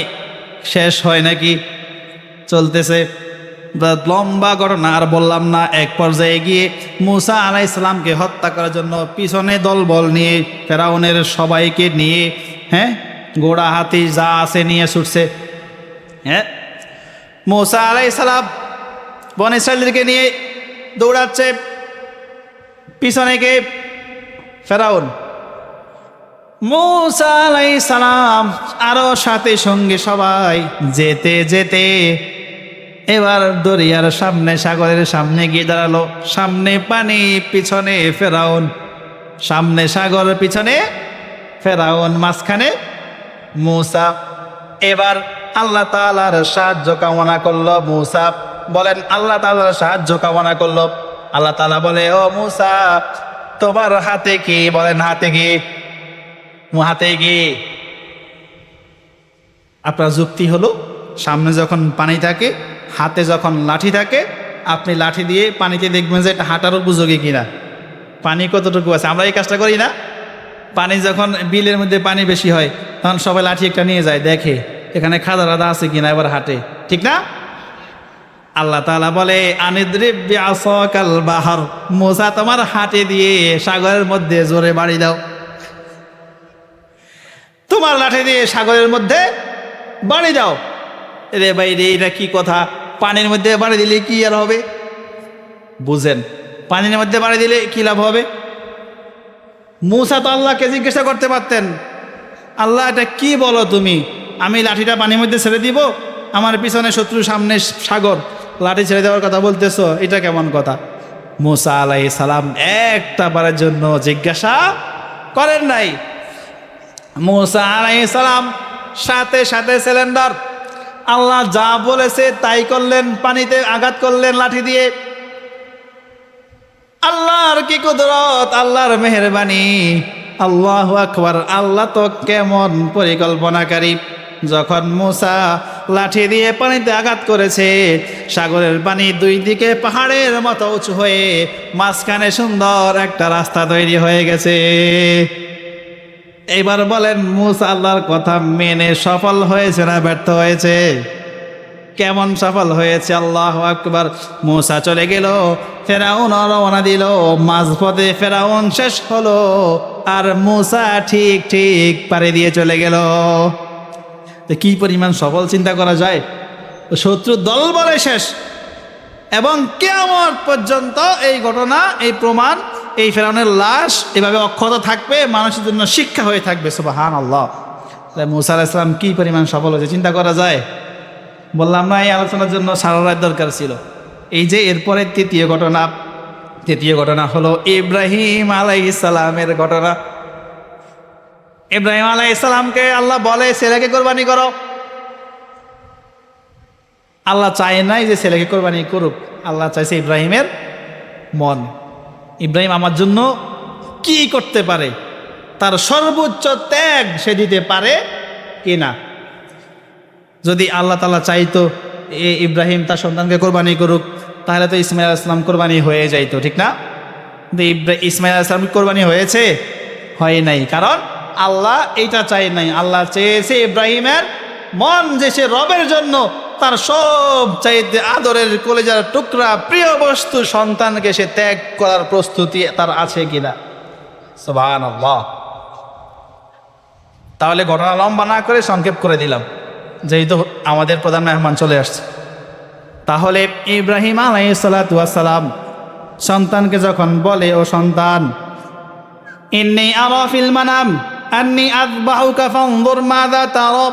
শেষ হয় নাকি, চলতেছে, লম্বা ঘটনা আর বললাম না। এক পর্যায়ে গিয়ে মুসা আলাইহিস সালামকে হত্যা করার জন্য পিছনে দলবল নিয়ে, ফেরাউনের সবাইকে নিয়ে, হ্যাঁ, ঘোড়া হাতি যা আছে নিয়ে ছুটছে। হ্যাঁ, মুসা আলাইহিস সালাম বনী ইসরাঈলকে নিয়ে দৌড়াচ্ছে, পিছনে কে ফেরাউন। মুসা আলাইহিস সালাম আরো সাথে সঙ্গে সবাই যেতে যেতে এবার দরিয়ার সামনে, সাগরের সামনে গিয়ে দাঁড়ালো। সামনে পানি, পিছনে ফেরাউন, সামনে সাগর, পিছনে ফেরাউন, মাঝখানে মুসা। এবার আল্লাহ তাআলার সাহায্য কামনা করলো মুসা। বলেন আল্লাহ তাআলার সাহায্য কামনা করলো। আল্লাহ তাআলা বলে, ও মুসা তোমার হাতে কি? বলেন হাতে কি? হাতে কি? আপনার যুক্তি হলো, সামনে যখন পানি থাকে, হাতে যখন লাঠি থাকে, আপনি লাঠি দিয়ে পানিতে দেখবেন যে এটা হাঁটার উপযোগী কিনা, পানি কতটুকু আছে। আমরা এই কাজটা করি না? পানি যখন বিলের মধ্যে পানি বেশি হয়, তখন সবাই লাঠি একটা নিয়ে যায়, দেখে এখানে খাদা রাদা আছে কিনা, এবার হাঁটে, ঠিক না? আল্লাহ তাআলা বলে, আনিদ্রিব বিআসাকাল বাহর, মুসা তোমার হাঁটে দিয়ে সাগরের মধ্যে জোরে বাড়ি দাও। তোমার লাঠি দিয়ে সাগরের মধ্যে বাড়ি দাও। রে ভাই রে, এটা কি কথা? পানির মধ্যে বাড়ি দিলে কি আর হবে? বুঝেন, পানির মধ্যে বাড়ি দিলে কি লাভ হবে? মুসা তো আল্লাহকে জিজ্ঞাসা করতে পারতেন, আল্লাহ এটা কি বলো তুমি? আমি লাঠিটা পানির মধ্যে ছেড়ে দিব, আমার পিছনে শত্রু, সামনে সাগর, লাঠি ছেড়ে দেওয়ার কথা বলতেছো, এটা কেমন কথা? মুসা আলাইহিস সালাম একটা বারের জন্য জিজ্ঞাসা করেন নাই। মুসা আলাইহিস সালাম সাথে সাথে সিলিন্ডার, আল্লাহ যা বলেছে তাই করলেন, পানিতে আঘাত করলেন লাঠি দিয়ে। আল্লাহর কি কুদরত, আল্লাহর মেহেরবানি, আল্লাহু আকবার। আল্লাহ তো কেমন পরিকল্পনাকারী। যখন মুসা লাঠি দিয়ে পানিতে আঘাত করেছে, সাগরের পানি দুই দিকে পাহাড়ের মতো উঁচু হয়ে মাঝখানে সুন্দর একটা রাস্তা তৈরি হয়ে গেছে। এইবার বলেন মুসা আল্লাহর কথা মেনে সফল হয়েছে না ব্যর্থ হয়েছে? কেমন সফল হয়েছে? আল্লাহু আকবার। মুসা চলে গেল, ফেরাউন রওনা দিল, মাঝপথে ফেরাউন শেষ হলো, আর মুসা ঠিক ঠিক পাড়ি দিয়ে চলে গেল। কি পরিমাণ সফল চিন্তা করা যায়। শত্রুর দল বলে শেষ, এবং কিয়ামত পর্যন্ত এই ঘটনা, এই প্রমাণ, এই ফেরাউনের লাশ এভাবে অক্ষত থাকবে, মানুষের জন্য শিক্ষা হয়ে থাকবে। সুবহানাল্লাহ। মুসা আলাইহিস সালাম কি পরিমাণ সফল হয়েছে চিন্তা করা যায়? বললাম না এই আলোচনার জন্য সারা রাত দরকার ছিল। এই যে এরপরে তৃতীয় ঘটনা হলো ইব্রাহিম আলাইহিস সালামের ঘটনা। ইব্রাহিম আলাইহিস সালামকে আল্লাহ বলে ছেলেকে কোরবানি করো। আল্লাহ চায় নাই যে ছেলেকে কোরবানি করুক, আল্লাহ চাইছে ইব্রাহিমের মন। ইব্রাহিম আমার জন্য কি করতে পারে, তার সর্বোচ্চ ত্যাগ সে দিতে পারে কিনা। যদি আল্লাহ তাআলা চাইতো ইব্রাহিম তার সন্তানকে কোরবানি করুক, তাহলে তো ইসমাইল আলাইহিস সালাম কোরবানি হয়ে যাইতো, ঠিক না? কিন্তু ইসমাইল আলাইহিস সালাম কোরবানি হয়েছে? হয় নাই। কারণ আল্লাহ এইটা চাই নাই। আল্লাহ চেয়েছে ইব্রাহিমের মন, যে সে রবের জন্য তার সব চাইতে আদরের কলেজার টুকরা প্রিয় বস্তু সন্তানকে সে ত্যাগ করার প্রস্তুতি তার আছে কিনা। সুবহানাল্লাহ। তাহলে ঘটনা লম্বা না করে সংক্ষেপ করে দিলাম, যেহেতু আমাদের প্রধান মেহমান চলে আসছে। তাহলে ইব্রাহিম আলাইহিস সালাতু ওয়াস সালাম সন্তানকে যখন বলে, ও সন্তান, ইন্নী আরা ফিল মানাম আন্নী আযবাহুকা ফানজুর মাযা তারা,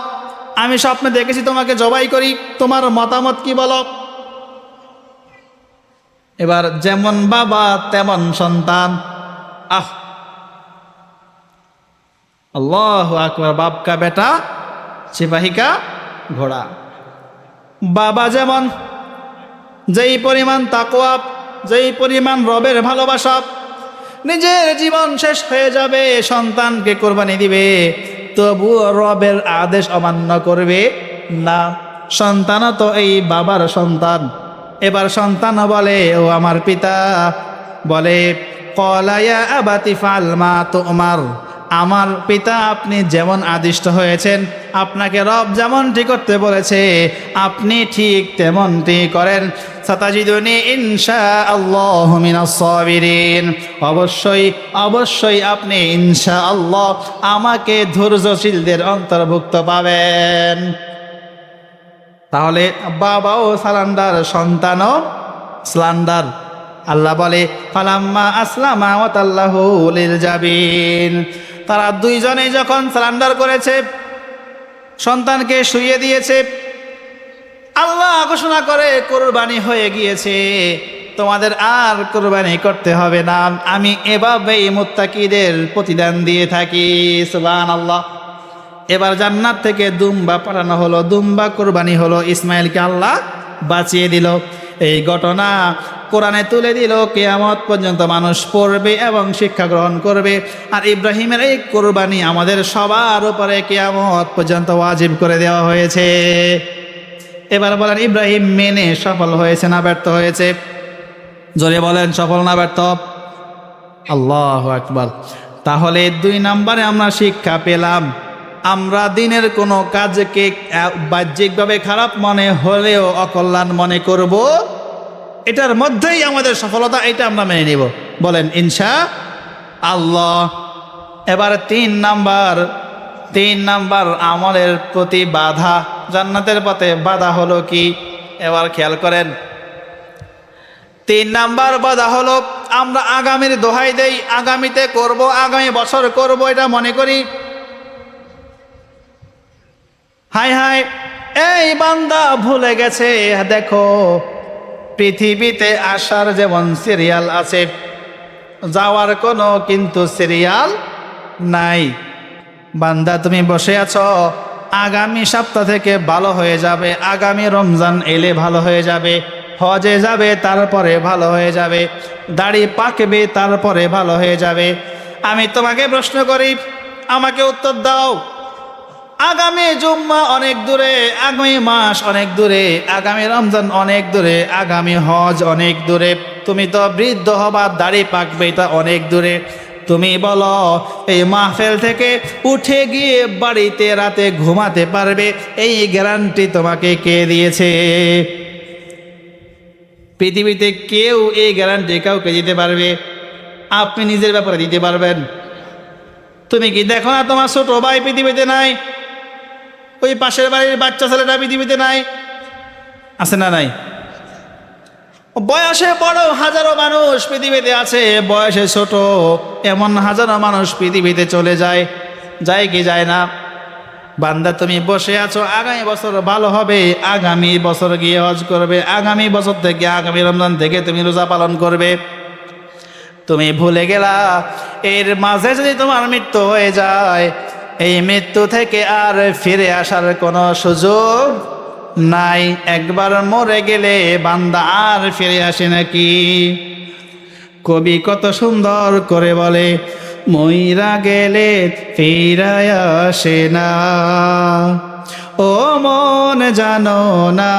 আমি স্বপ্নে দেখেছি তোমাকে জবাই করি, তোমার মতামত কি বলো? এবার যেমন বাবা তেমন সন্তান। আল্লাহু আকবার। বাপ কা বেটা সিপাহী কা ঘোড়া। বাবা যেমন যেই পরিমাণ তাকওয়া, যেই পরিমাণ রবের ভালোবাসা, নিজের জীবন শেষ হয়ে যাবে সন্তানকে কোরবানি দিবে, তবুও রবের আদেশ অমান্য করবে না। সন্তানও তো এই বাবার সন্তান। এবার সন্তান বলে, ও আমার পিতা, বলে ক্বালা ইয়া আবাতি ফাল মা তুমার, আমার পিতা আপনি যেমন আদিষ্ট হয়েছেন, আপনাকে রব যেমনটি করতে বলেছে আপনি ঠিক তেমনটি করেন। সাতাজিদুনি ইনশাআল্লাহু মিনাস সাবিরিন, অবশ্যই আপনি ইনশাআল্লাহ আমাকে ধৈর্যশীলদের অন্তর্ভুক্ত পাবেন। তাহলে বাবাও সালান্ডার, সন্তানও স্লান্ডার। আল্লাহ বলে ফালাম্মা আসলামা ওয়া তাল্লাহু লিল জাবিন, তারা দুইজনেই যখন সারেন্ডার করেছে, সন্তানকে শুইয়ে দিয়েছে, আল্লাহ ঘোষণা করে কোরবানি হয়ে গিয়েছে, তোমাদের আর কোরবানি করতে হবে না, আমি এভাবেই মুত্তাকিদের প্রতিদান দিয়ে থাকি। সুবহানাল্লাহ। এবার জান্নাত থেকে দুম্বা পাঠানো হলো, দুম্বা কোরবানি হলো, ইসমাইলকে আল্লাহ বাঁচিয়ে দিল। এই ঘটনা কোরআনে তুলে দিল, কিয়ামত পর্যন্ত মানুষ পড়বে এবং শিক্ষা গ্রহণ করবে। আর ইব্রাহিমের এই কোরবানি আমাদের সবার উপরে কিয়ামত পর্যন্ত ওয়াজিব করে দেওয়া হয়েছে। এবার বলেন, ইব্রাহিম মেনে সফল হয়েছে না ব্যর্থ হয়েছে? জোরে বলেন, সফল না ব্যর্থ? আল্লাহু আকবার। তাহলে 2 নম্বরে আমরা শিক্ষা পেলাম, আমরা দিনের কোনো কাজকে বাহ্যিকভাবে খারাপ মনে হলেও অকল্যাণ মনে করব, এটার মধ্যেই আমাদের সফলতা, এটা আমরা মেনে নিব। বলেন ইনশাআল্লাহ। এবার 3 নাম্বার আমলের প্রতি বাধা, জান্নাতের পথে বাধা হলো কি? এবার খেয়াল করেন, 3 নাম্বার বাধা হলো আমরা আগামীর দোহাই দেই, আগামীতে করব, আগামী বছর করব, এটা মনে করি। হায় হায়, এই বান্দা ভুলে গেছে, দেখো পৃথিবীতে আসার যেমন সিরিয়াল আছে, যাওয়ার কোনো কিন্তু সিরিয়াল নাই। বান্দা তুমি বসে আছো, আগামী সপ্তাহ থেকে ভালো হয়ে যাবে, আগামী রমজান এলে ভালো হয়ে যাবে, হজে যাবে তারপরে ভালো হয়ে যাবে, দাড়ি পাকবে তারপরে ভালো হয়ে যাবে। আমি তোমাকে প্রশ্ন করি, আমাকে উত্তর দাও, আগামী জুম্মা অনেক দূরে, আগামী মাস অনেক দূরে, আগামী রমজান অনেক দূরে, আগামী হজ অনেক দূরে, তুমি তো বৃদ্ধ হবা, দাড়ি পাকবে, এটা অনেক দূরে। তুমি বলো এই মাহফিল থেকে উঠে গিয়ে বাড়িতে রাতে ঘুমাতে পারবে, এই গ্যারান্টি তোমাকে কে দিয়েছে? পৃথিবীতে কেউ এই গ্যারান্টি কাউকে দিতে পারবে? আপনি নিজের ব্যাপারে দিতে পারবেন? তুমি কি দেখো না তোমার ছোট ভাই পৃথিবীতে নাই? ওই পাশের বাড়ির বাচ্চা ছেলেটা পৃথিবীতে নাই? আছে না নাই? বয়সে বড় হাজারো মানুষ পৃথিবীতে আছে, বয়সে ছোট এমন হাজারো মানুষ পৃথিবীতে চলে যায়, যায় কি যায় না? বান্দা তুমি বসে আছো, আগামী বছর ভালো হবে, আগামী বছর গিয়ে হজ করবে, আগামী বছর থেকে আগামী রমজান থেকে তুমি রোজা পালন করবে। তুমি ভুলে গেলা এর মাঝে যদি তোমার মৃত্যু হয়ে যায়, এই মৃত্যু থেকে আর ফিরে আসার কোনো সুযোগ নাই। একবার মরে গেলে বান্দা আর ফিরে আসে নাকি? কবি কত সুন্দর করে বলে, মইরা গেলে ফিরায় আসে না, ও মন জানো না,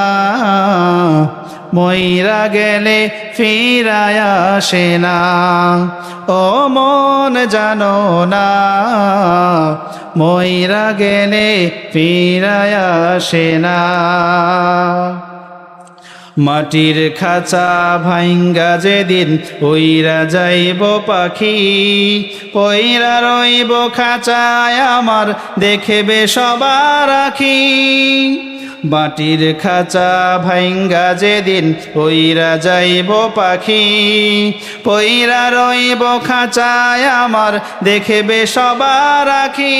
মইরা গেলে ফিরায় আসে না, ও মন জানো না, মইরা গেলে ফিরায় আসে না। মাটির খাঁচা ভাঙ্গা যেদিন পইরা যাইব পাখি, পইরা রইব খাঁচায় আমার দেখবে সবার আখি। মাটির খাঁচা ভাঙ্গা যেদিন পইরা যাইব পাখি, পইরা রইব খাঁচায় আমার দেখবে সবার আখি।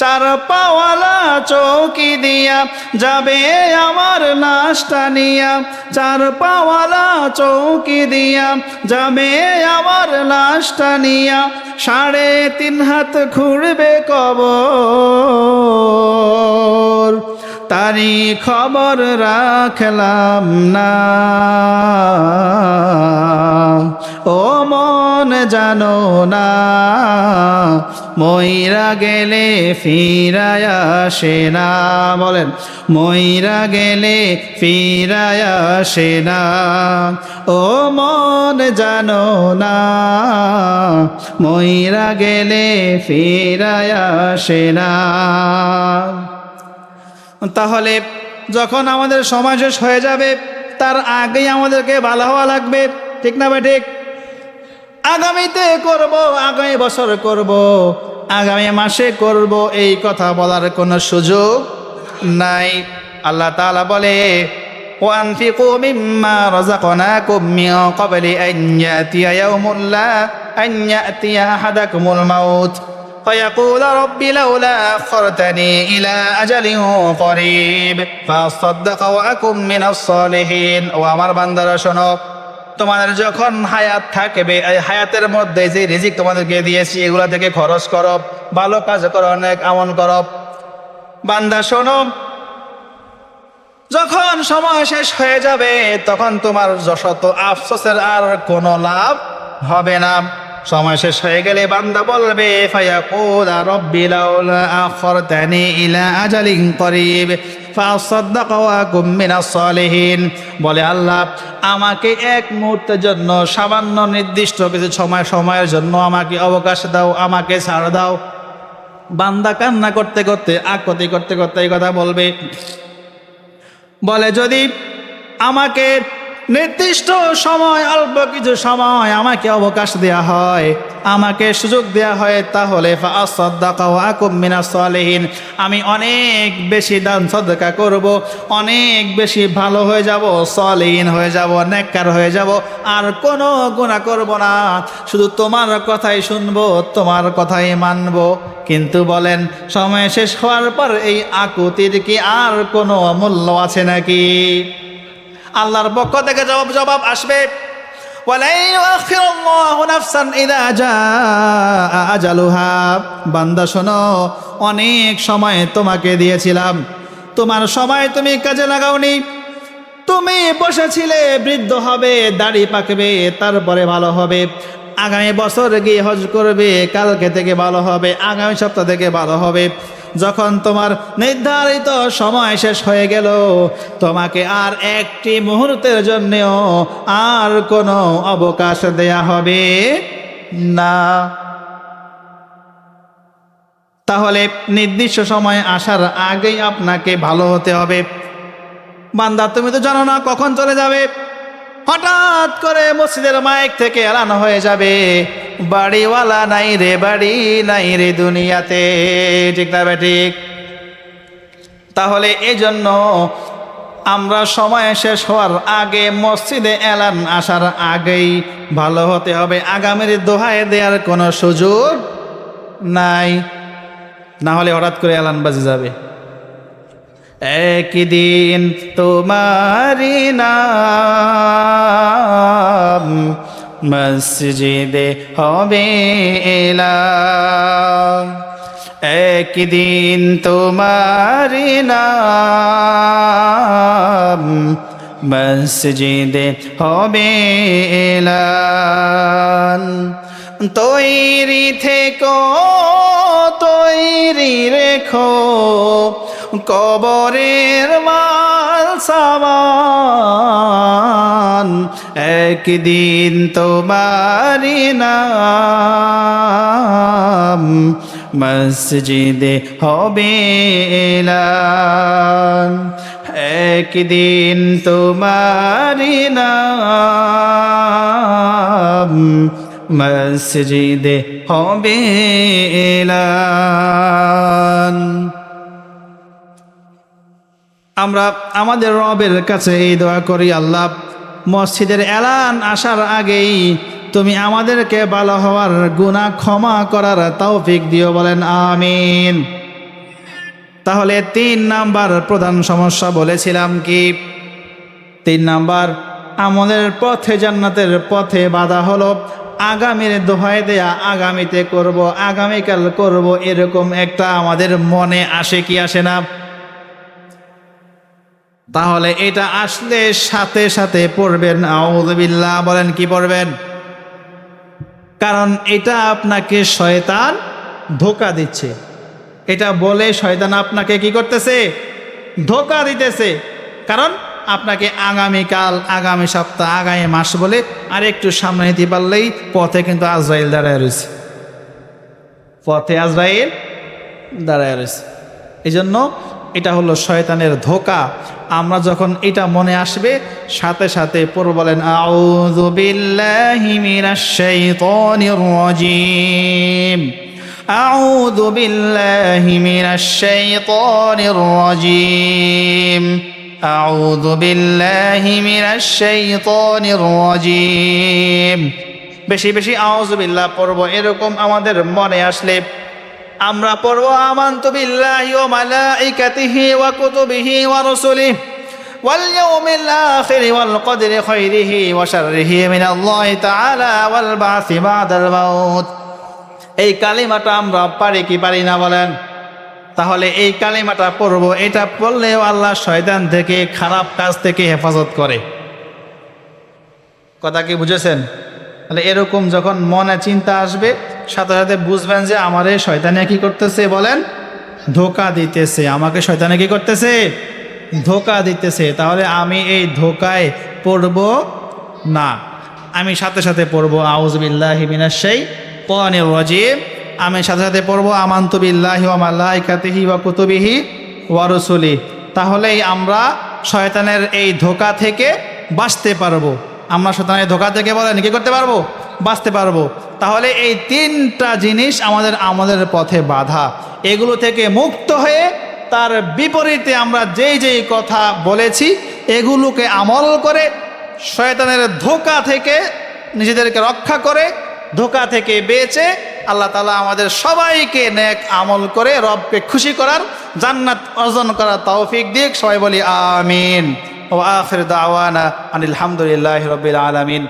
চার পাওয়ালা চৌকি দিয়া যাবে আমার লাশটা নিয়া, চার পাওয়ালা চৌকি দিয়া যাবে আমার লাশটা নিয়া, 3.5 হাত খুঁড়বে কবর, তারি খবর রাখলাম না, ও মন জানো না, মইরা গেলে ফিরায় আসে না। বলেন, মইরা গেলে ফিরায় আসে না, ও মন জানো না, মইরা গেলে ফিরায় আসে না। তাহলে যখন আমাদের সময় শেষ হয়ে যাবে, তার আগেই আমাদেরকে ভালো হওয়া লাগবে, ঠিক না ভাই? ঠিক। আগামীতে করব, আগামী বছর করব, আগামী মাসে করব, এই কথা বলার কোনো সুযোগ নাই। আল্লাহ তাআলা বলে, ওয়ানফিকু মিম্মা রাযাকনাকুম মিন ক্বাবলি আন ইয়াতিয়া ইয়াউমুন লা আন ইয়াতিয়া আহাদাকুমুল মাউত فيقول رب لولا أخرتني إلى أجل قريب فأصدق وأكن من الصالحين। ও আমার বান্দারা শোনো, তোমাদের যখন হায়াত থাকবে, এই হায়াতের মধ্যে যে রিজিক তোমাদেরকে দিয়েছি এগুলা থেকে খরচ করো, ভালো কাজ করো, অনেক আমল করো। বান্দা শোনো, যখন সময় শেষ হয়ে যাবে তখন তোমার যশত আফসোসের আর কোনো লাভ হবে না। সময় শেষ হয়ে গেলে বান্দা বলবে, ফায়াকুল রব্বি লাউলা আখরতানি ইলা আজালিন করিব ফাসাদদাক ওয়া আকুম মিনাস সালিহিন। বলে, আল্লাহ আমাকে এক মুহূর্তের জন্য, সামান্য নির্দিষ্ট কিছু সময়ের জন্য আমাকে অবকাশ দাও, আমাকে ছাড় দাও। বান্দা কান্না করতে করতে, আকুতি করতে করতে এই কথা বলবে। বলে, যদি আমাকে নির্দিষ্ট সময়, অল্প কিছু সময় আমাকে অবকাশ দেয়া হয়, আমাকে সুযোগ দেয়া হয়, তাহলে ফাআসাদদাক ওয়া আকুম মিনাস সালিহিন, আমি অনেক বেশি দান সদকা করব, অনেক বেশি ভালো হয়ে যাব, সালিহিন হয়ে যাব, নেককার হয়ে যাব, আর কোনো গুনাহ করব না, শুধু তোমার কথাই শুনবো, তোমার কথাই মানব। কিন্তু বলেন, সময় শেষ হওয়ার পর এই আকুতির কি আর কোনো মূল্য আছে নাকি? আল্লাহর পক্ষ থেকে জবাব আসবে, ওয়ালা ইউআখিরুল্লাহু নাফসান ইযা জাআ আজালুহা। বান্দা শোনো, অনেক সময় তোমাকে দিয়েছিলাম, তোমার সময় তুমি কাজে লাগাওনি। তুমি বসেছিলে বৃদ্ধ হবে, দাড়ি পাকবে, তারপরে ভালো হবে, আগামী বছর গিয়ে হজ করবে, কালকে থেকে ভালো হবে, আগামী সপ্তাহ থেকে ভালো হবে। যখন তোমার নির্ধারিত সময় শেষ হয়ে গেল, তোমাকে আর একটি মুহূর্তের জন্যও আর কোনো অবকাশ দেয়া হবে না। তাহলে নির্দিষ্ট সময় আসার আগেই আপনাকে ভালো হতে হবে। বান্দা, তুমি তো জানো না কখন চলে যাবে। হঠাৎ করে মসজিদের মাইক থেকে এলান হয়ে যাবে, বাড়িওয়ালা নাই রে, বাড়ি নাই রে দুনিয়াতে, ঠিক না ঠিক? তাহলে এই জন্য আমরা সময় শেষ হওয়ার আগে, মসজিদে এলান আসার আগেই ভালো হতে হবে। আগামীর দোহাই দেওয়ার কোনো সুযোগ নাই। না হলে হঠাৎ করে এলান বাজে যাবে। একদিন তোমারি নাম মসজিদে হবে এলান, একদিন তোমারি নাম মসজিদে হবে এলান। তৈরি থেকো তৈরি রেখো কবরের মাল সামান, একদিন তোমারি নাম মসজিদে হবে এলান, একদিন তোমারি নাম মসজিদে হবে এলান। আমরা আমাদের রবের কাছে এই দোয়া করি, আল্লাহ মসজিদের এলান আসার আগেই তুমি আমাদেরকে ভালো হওয়ার গুনাহ ক্ষমা করার তৌফিক দিও, বলেন আমিন। তাহলে 3 নাম্বার প্রধান সমস্যা বলেছিলাম কি? 3 নাম্বার আমাদের পথে, জান্নাতের পথে বাধা হলো আগামীর দোহাই দেয়া, আগামীতে করব, আগামীকাল করব, এরকম একটা আমাদের মনে আসে কি আসে না? তাহলে এটা আসলে সাথে সাথে পড়বেন আউযু বিল্লাহ, বলেন কি পড়বেন? কারণ এটা আপনাকে শয়তান ধোঁকা দিচ্ছে। এটা বলে শয়তান আপনাকে কি করতেছে? ধোঁকা দিতেছে। কারণ আপনাকে আগামীকাল, আগামী সপ্তাহ, আগামী মাস বলে আর একটু সামনে নিতে পারলেই পথে কিন্তু আজরাইল দাঁড়ায় রয়েছে, পথে আজরাইল দাঁড়ায় রয়েছে। এই জন্য এটা হলো শয়তানের ধোঁকা। আমরা যখন এটা মনে আসবে সাথে সাথে পড়ব, বলেন আউযু বিল্লাহি মিনাশ শাইতানির রাজীম, আউযু বিল্লাহি মিনাশ শাইতানির রাজীম, আউযু বিল্লাহি মিনাশ শাইতানির রাজীম। বেশি বেশি আউযু বিল্লাহ পড়ব। এরকম আমাদের মনে আসলে আমরা পড়ব আমানতু বিল্লাহি ওয়া মালাইকাতিহি ওয়া কুতুবিহি ওয়া রাসূলিহি ওয়াল ইয়াউমিল আখির ওয়াল কদরি খাইরিহি ওয়া শাররিহি মিনাল্লাহি তাআলা ওয়াল বাসি বাদাল মাউত। এই কালিমাটা আমরা পারি কি পারি না বলেন? তাহলে এই কালিমাটা পড়ব। এটা পড়লেও আল্লাহ শয়তান থেকে, খারাপ কাজ থেকে হেফাজত করে। কথা কি বুঝেছেন? তাহলে এরকম যখন মনে চিন্তা আসবে সাথে সাথে বুঝবেন যে আমারে শয়তানে কি করতেছে, বলেন ধোঁকা দিতেছে। আমাকে শয়তানে কি করতেছে? ধোঁকা দিতেছে। তাহলে আমি এই ধোঁকায় পড়ব না, আমি সাথে সাথে পড়ব আউযু বিল্লাহি মিনাশ শাইতানির রাজীম। আমি সাথে সাথে পড়ব আমানতু বিল্লাহি ওয়া মালাইকাতিহি ওয়া কুতুবিহি ওয়া রাসূলিহি। তাহলেই আমরা শয়তানের এই ধোঁকা থেকে বাঁচতে পারবো। আমরা শয়তানের ধোঁকা থেকে, বলেন কি করতে পারবো? বাঁচতে পারবো। তাহলে এই 3টা জিনিস আমাদের পথে বাধা। এগুলো থেকে মুক্ত হয়ে তার বিপরীতে আমরা যেই যেই কথা বলেছি এগুলোকে আমল করে শয়তানের ধোঁকা থেকে নিজেদেরকে রক্ষা করে, ধোঁকা থেকে বেঁচে আল্লাহ তাআলা আমাদের সবাইকে নেক আমল করে রবকে খুশি করার, জান্নাত অর্জন করার তৌফিক দিক। সবাই বলি আমিন। ওয়া আখির দাওয়ানা আনিল হামদুলিল্লাহি রাব্বিল আলামিন।